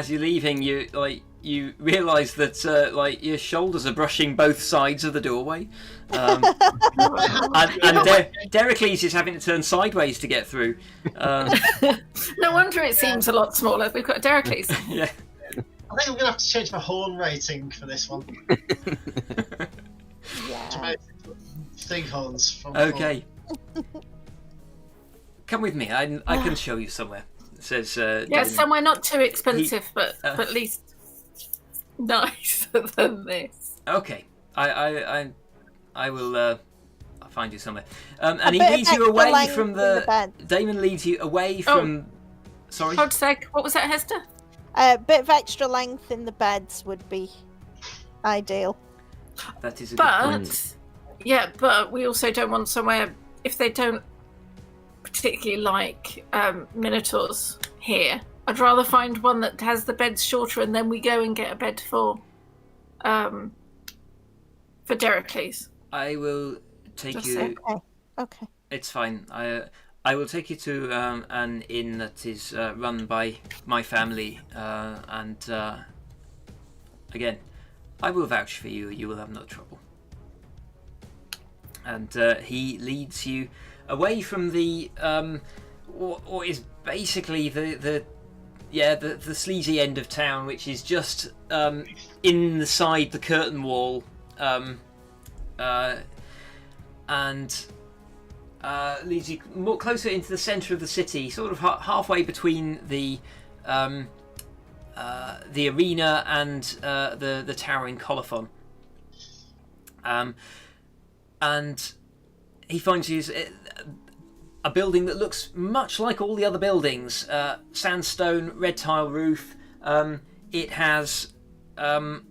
you're leaving, you realise that your shoulders are brushing both sides of the doorway, and Dericles is having to turn sideways to get through. No wonder it seems a lot smaller. We've got Dericles. Yeah. I'm going to have to change my horn rating for this one. Yeah. Three horns from Okay. Come with me. I can show you somewhere. Says Yeah, Damon. somewhere not too expensive, but at least nicer than this. Okay. I will. I'll find you somewhere. And he leads you away from the. Damon leads you away from. Sorry. Hold a sec. What was that, Hester? A bit of extra length in the beds would be ideal. That is a good point. Yeah, but we also don't want somewhere if they don't particularly like minotaurs here. I'd rather find one that has the beds shorter, and then we go and get a bed for Dericles. I will take you. Okay. It's fine. I will take you to an inn that is run by my family, and again, I will vouch for you. You will have no trouble. And he leads you away from the what is basically the sleazy end of town, which is just inside the curtain wall, and leads you more closer into the centre of the city, sort of halfway between the arena and the towering colophon. And he finds you a building that looks much like all the other buildings. Sandstone, red tile roof. It has a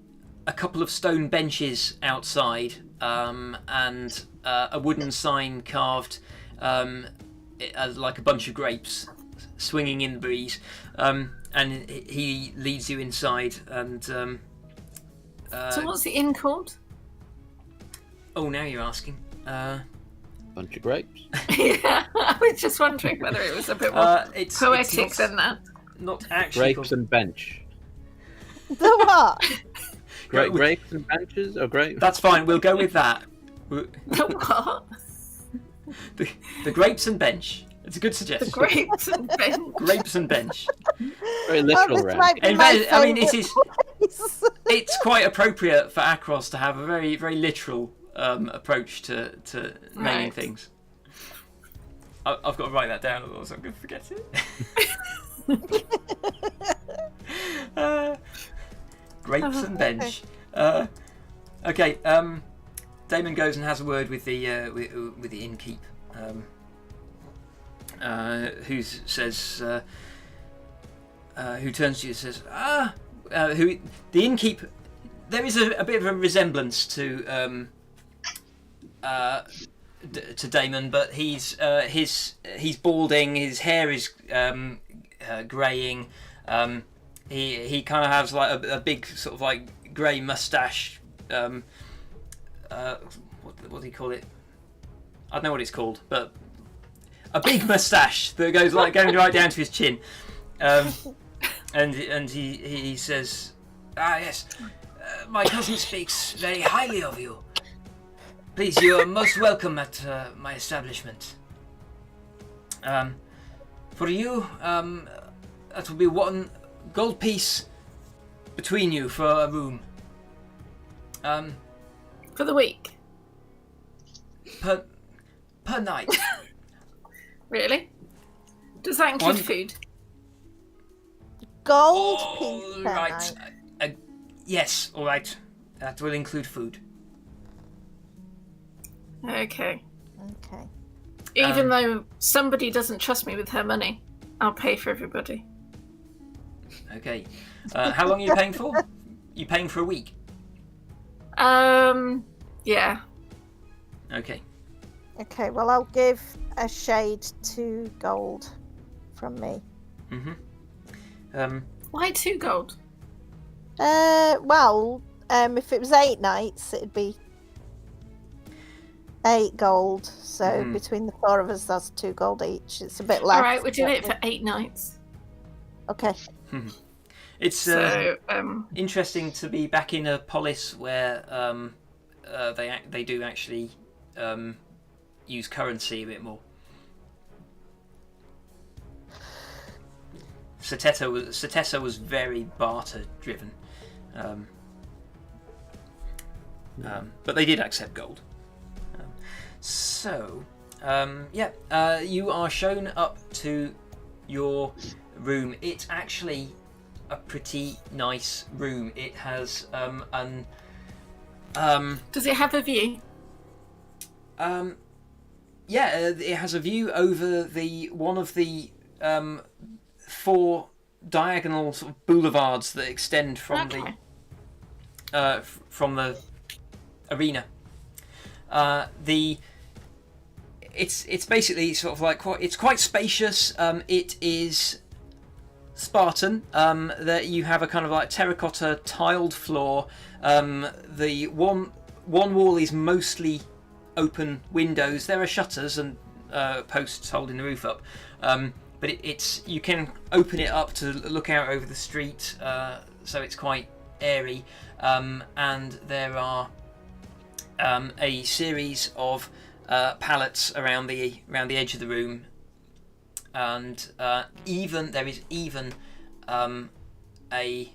couple of stone benches outside, and a wooden sign carved like a bunch of grapes swinging in the breeze. And he leads you inside. And so what's the inn called? Oh, now you're asking. Bunch of grapes. Yeah, I was just wondering whether it was a bit more poetic than that. Not actually. Grapes and bench. The what? Grapes and benches or grapes? That's fine. We'll go with that. The what? The grapes and bench. It's a good suggestion. The grapes and bench. Grapes and bench. Very literal, In fact, I mean, it's quite appropriate for Akros to have a very, very literal approach to naming things. I've got to write that down, otherwise I'm going to forget it. Grapes and bench. Okay. Damon goes and has a word with the innkeep, who says, who turns to you and says, the innkeep. There is a bit of a resemblance to Damon, but he's balding. His hair is greying. He kind of has like a big sort of like grey moustache. What do you call it? I don't know what it's called, but a big moustache that goes like going right down to his chin. And he says, yes, my cousin speaks very highly of you. Please, you are most welcome at my establishment. For you, that will be 1 gold piece between you for a room. For the week? Per night. Really? Does that include food? Gold piece per right. night. Yes, all right. That will include food. Okay. Okay. Even though somebody doesn't trust me with her money, I'll pay for everybody. Okay. How long are you paying for? You paying for a week? Yeah. Okay. Okay, well, I'll give a shade 2 gold from me. Why 2 gold? Well, if it was 8 nights, it'd be 8 gold. So between the 4 of us, that's 2 gold each. It's a bit less. All right, we're doing it for 8 nights. Okay. It's interesting to be back in a polis where they do actually use currency a bit more. Setessa was very barter driven, but they did accept gold. You are shown up to your room. It's actually a pretty nice room. It has Does it have a view? It has a view over one of the 4 diagonal sort of boulevards that extend from the arena. It's basically sort of like it's quite spacious. It is Spartan. That you have a kind of like terracotta tiled floor. The one wall is mostly open windows. There are shutters and posts holding the roof up, but you can open it up to look out over the street, so it's quite airy, and there are a series of pallets around the edge of the room, and there is even a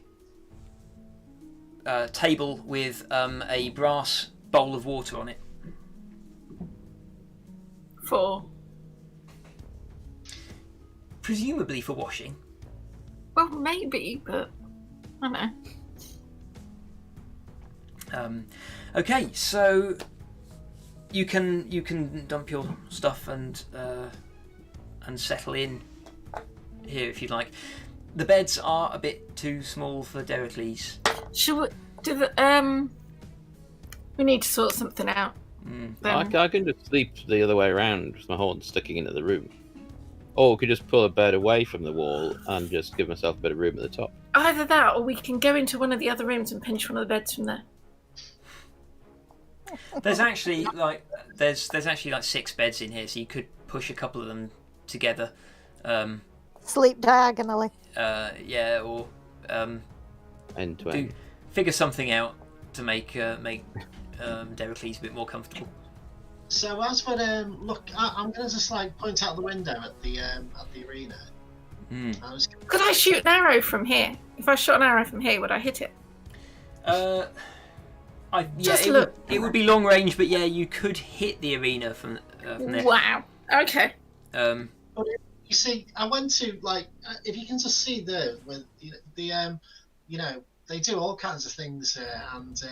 table with a brass bowl of water on it. For? Presumably for washing. Well, maybe, but I don't know. Okay, so you can dump your stuff and settle in here if you'd like. The beds are a bit too small for Dericles. Should we we need to sort something out. I can just sleep the other way around with my horn sticking into the room. Or we could just pull a bed away from the wall and just give myself a bit of room at the top. Either that, or we can go into one of the other rooms and pinch one of the beds from there. There's actually like 6 beds in here, so you could push a couple of them together. Sleep diagonally. Or End to end. Figure something out to make Dericles a bit more comfortable. So as for look, I'm going to just like point out the window at the arena. Could I shoot an arrow from here? If I shot an arrow from here, would I hit it? It would be long range, but you could hit the arena from there. Wow. Okay. You see, I went to if you can just see they do all kinds of things, and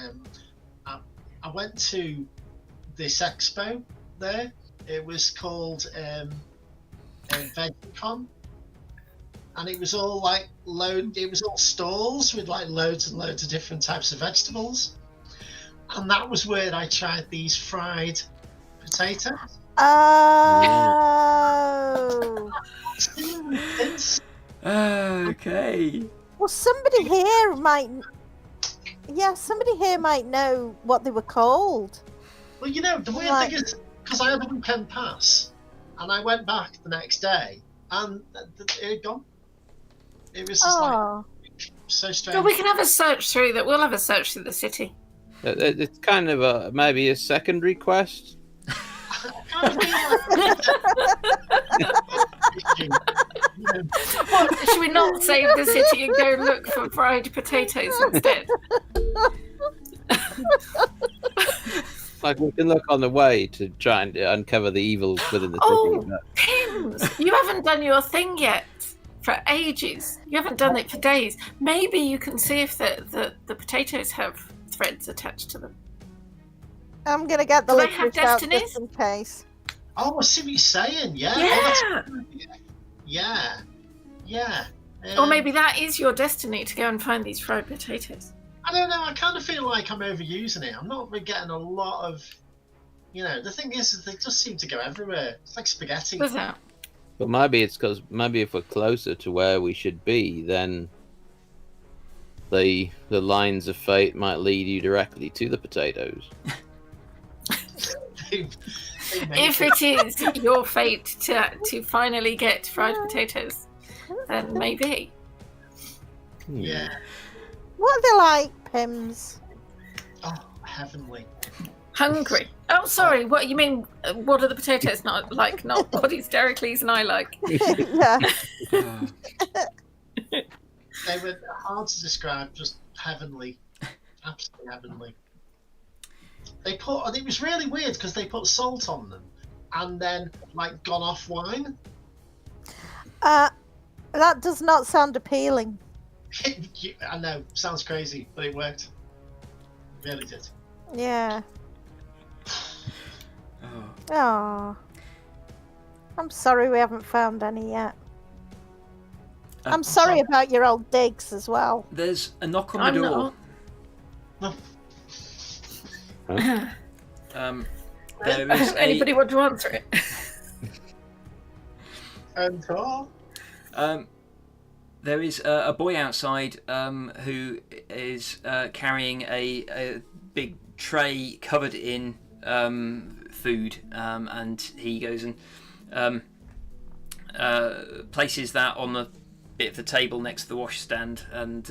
I went to this expo there. It was called VegCon, and it was all it was all stalls with loads and loads of different types of vegetables, and that was where I tried these fried potatoes. Oh. Okay. Well, somebody here might know what they were called. Well, the weird thing is, because I had a weekend pass, and I went back the next day, and it had gone. It was just so strange. Well, we can have a search through that. We'll have a search through the city. It's kind of maybe a secondary quest. Well, should we not save the city and go look for fried potatoes instead? We can look on the way to try and uncover the evil within the city. Oh, Pims! You haven't done your thing yet for ages. You haven't done it for days. Maybe you can see if the potatoes have threads attached to them. I'm going to get the licorice out just in case. Oh, I see what you're saying. Yeah. Yeah. Or maybe that is your destiny, to go and find these fried potatoes. I don't know. I kind of feel like I'm overusing it. I'm not really getting a lot of... the thing is they just seem to go everywhere. It's like spaghetti. What's that? But maybe it's because if we're closer to where we should be, then the lines of fate might lead you directly to the potatoes. If it is your fate to finally get fried potatoes, then maybe. Yeah. What are they like, Pims? Oh, heavenly. Hungry. Oh, sorry. What you mean? What are the potatoes not like? Not what is Dericles and I like? Yeah. They were hard to describe, just heavenly. Absolutely heavenly. They put, and it was really weird because they put salt on them and then like gone off wine. That does not sound appealing. I know, sounds crazy, but it worked. It really did. Yeah. Oh. Oh. I'm sorry we haven't found any yet. I'm sorry about your old digs as well. There's a knock on the door. There is Anybody want to answer it? There is a boy outside who is carrying a big tray covered in food, and he goes and places that on the bit of the table next to the washstand, and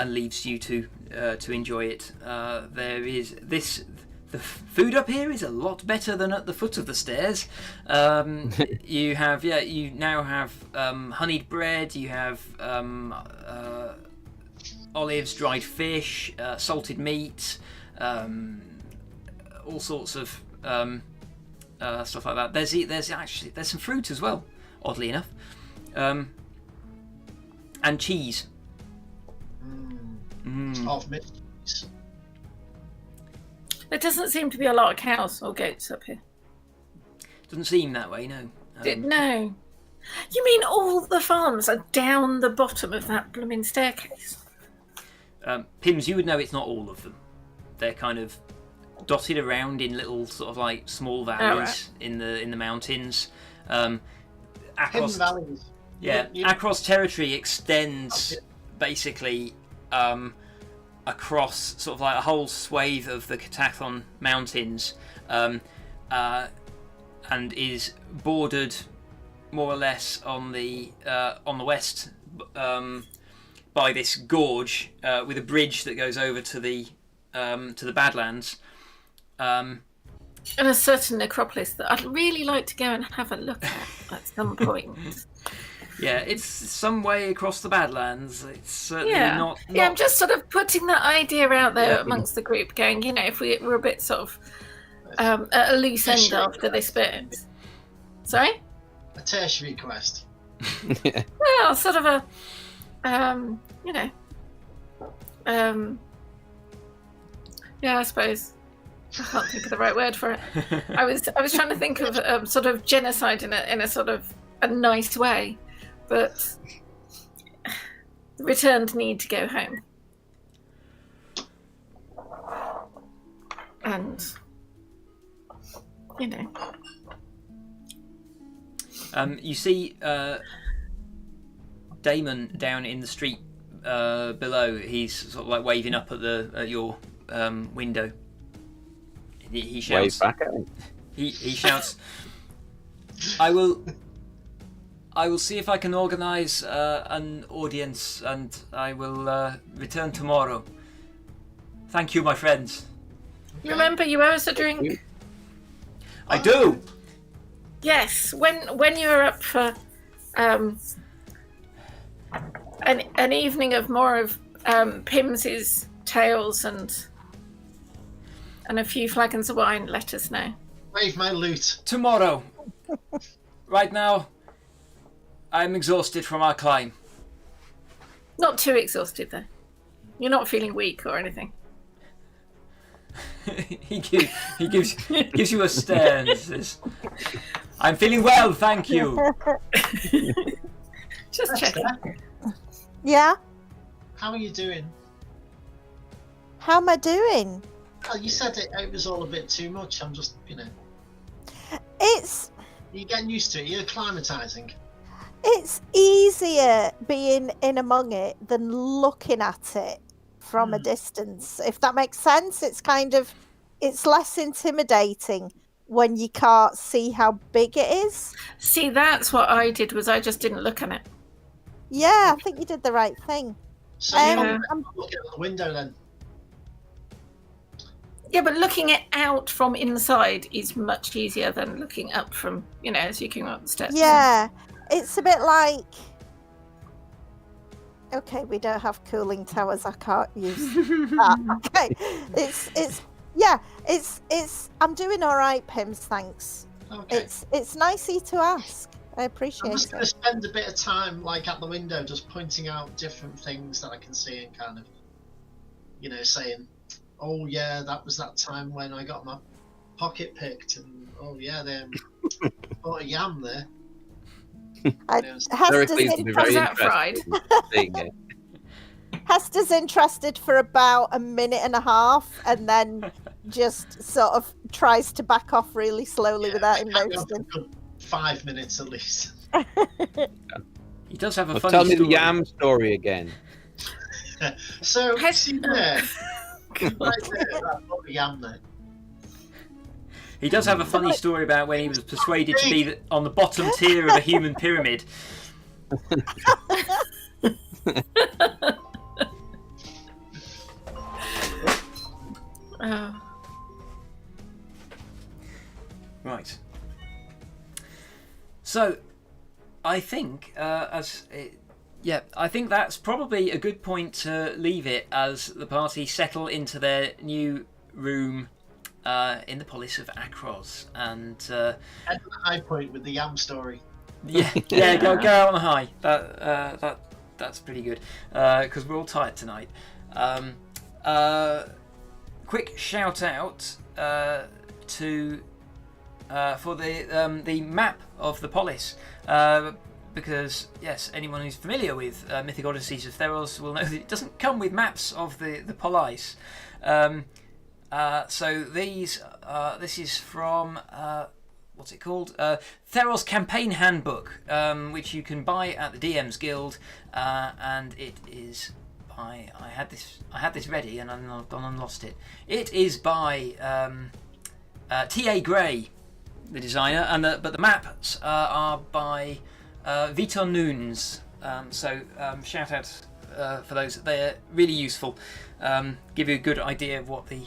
leaves you to enjoy it. There is this. The food up here is a lot better than at the foot of the stairs. You now have honeyed bread. You have olives, dried fish, salted meat, all sorts of stuff like that. There's some fruit as well, oddly enough, and cheese. Of mysteries. There doesn't seem to be a lot of cows or goats up here. Doesn't seem that way, no. No. You mean all the farms are down the bottom of that blooming staircase? Pims, you would know it's not all of them. They're kind of dotted around in little sort of like small valleys in the mountains. Hidden valleys. Yeah, Akros territory extends basically across sort of like a whole swathe of the Katathon Mountains, and is bordered more or less on the west by this gorge with a bridge that goes over to the Badlands. And a certain necropolis that I'd really like to go and have a look at some point. Yeah, it's some way across the Badlands. It's certainly not... Yeah, I'm just sort of putting that idea out there amongst the group, going, if we're a bit sort of at a loose end after this bit. Sorry? A tertiary quest. Well, sort of a, yeah, I suppose. I can't think of the right word for it. I was trying to think of sort of genocide in a sort of a nice way. But the returned need to go home. And, you see Damon down in the street below. He's sort of like waving up at your window. He shouts. Wave back at him. He shouts, I will see if I can organise an audience, and I will return tomorrow. Thank you, my friends. Remember, you owe us a drink. I do. Yes, when you're up for an evening of more of Pims's tales and a few flagons of wine, let us know. Wave my loot. Tomorrow. Right now, I'm exhausted from our climb. Not too exhausted, though. You're not feeling weak or anything. he gives you a stare and says, I'm feeling well, thank you. Just checking. Yeah? How are you doing? How am I doing? Oh, you said it was all a bit too much. I'm just, It's... You're getting used to it. You're acclimatising. It's easier being in among it than looking at it from a distance. If that makes sense, it's less intimidating when you can't see how big it is. See, that's what I did, was I just didn't look at it. Yeah, I think you did the right thing. So I'm looking at the window then. Yeah, but looking it out from inside is much easier than looking up from, as you came up the steps. Yeah, it's a bit like Okay, we don't have cooling towers. I can't use that. Okay, it's. I'm doing all right, Pims. Thanks. Okay. It's nice of you to ask. I appreciate I'm just it. going to spend a bit of time, like at the window, just pointing out different things that I can see and kind of, saying, "Oh yeah, that was that time when I got my pocket picked," and "Oh yeah, then bought a yam there." Hester's interested for about a minute and a half, and then just sort of tries to back off really slowly without him noticing. 5 minutes at least. He does have a funny tell me story. the yam story again. So, see there. That yam there. He does have a funny story about when he was persuaded to be on the bottom tier of a human pyramid. Right. So, I think I think that's probably a good point to leave it as the party settle into their new room in the Polis of Akros, and at the high point with the yam story. Yeah, go out on a high. That's pretty good because we're all tired tonight. Quick shout out to for the map of the Polis. Because, yes, anyone who's familiar with Mythic Odysseys of Theros will know that it doesn't come with maps of the Polis. So this is from, what's it called? Theros Campaign Handbook, which you can buy at the DM's Guild, and it is by, I had this ready and I've gone and lost it. It is by T.A. Gray, the designer, but the maps are by Vitor Nunes. So shout out for those. They're really useful. Give you a good idea of what the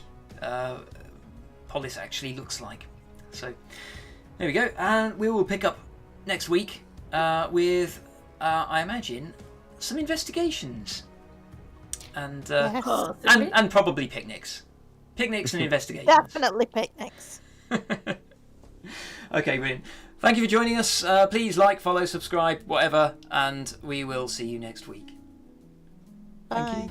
Polis actually looks like. So there we go. And we will pick up next week with, I imagine, some investigations. And Yes. and probably picnics. Picnics and investigations. Definitely picnics. Okay, brilliant. Thank you for joining us. Please like, follow, subscribe, whatever, and we will see you next week. Thank you.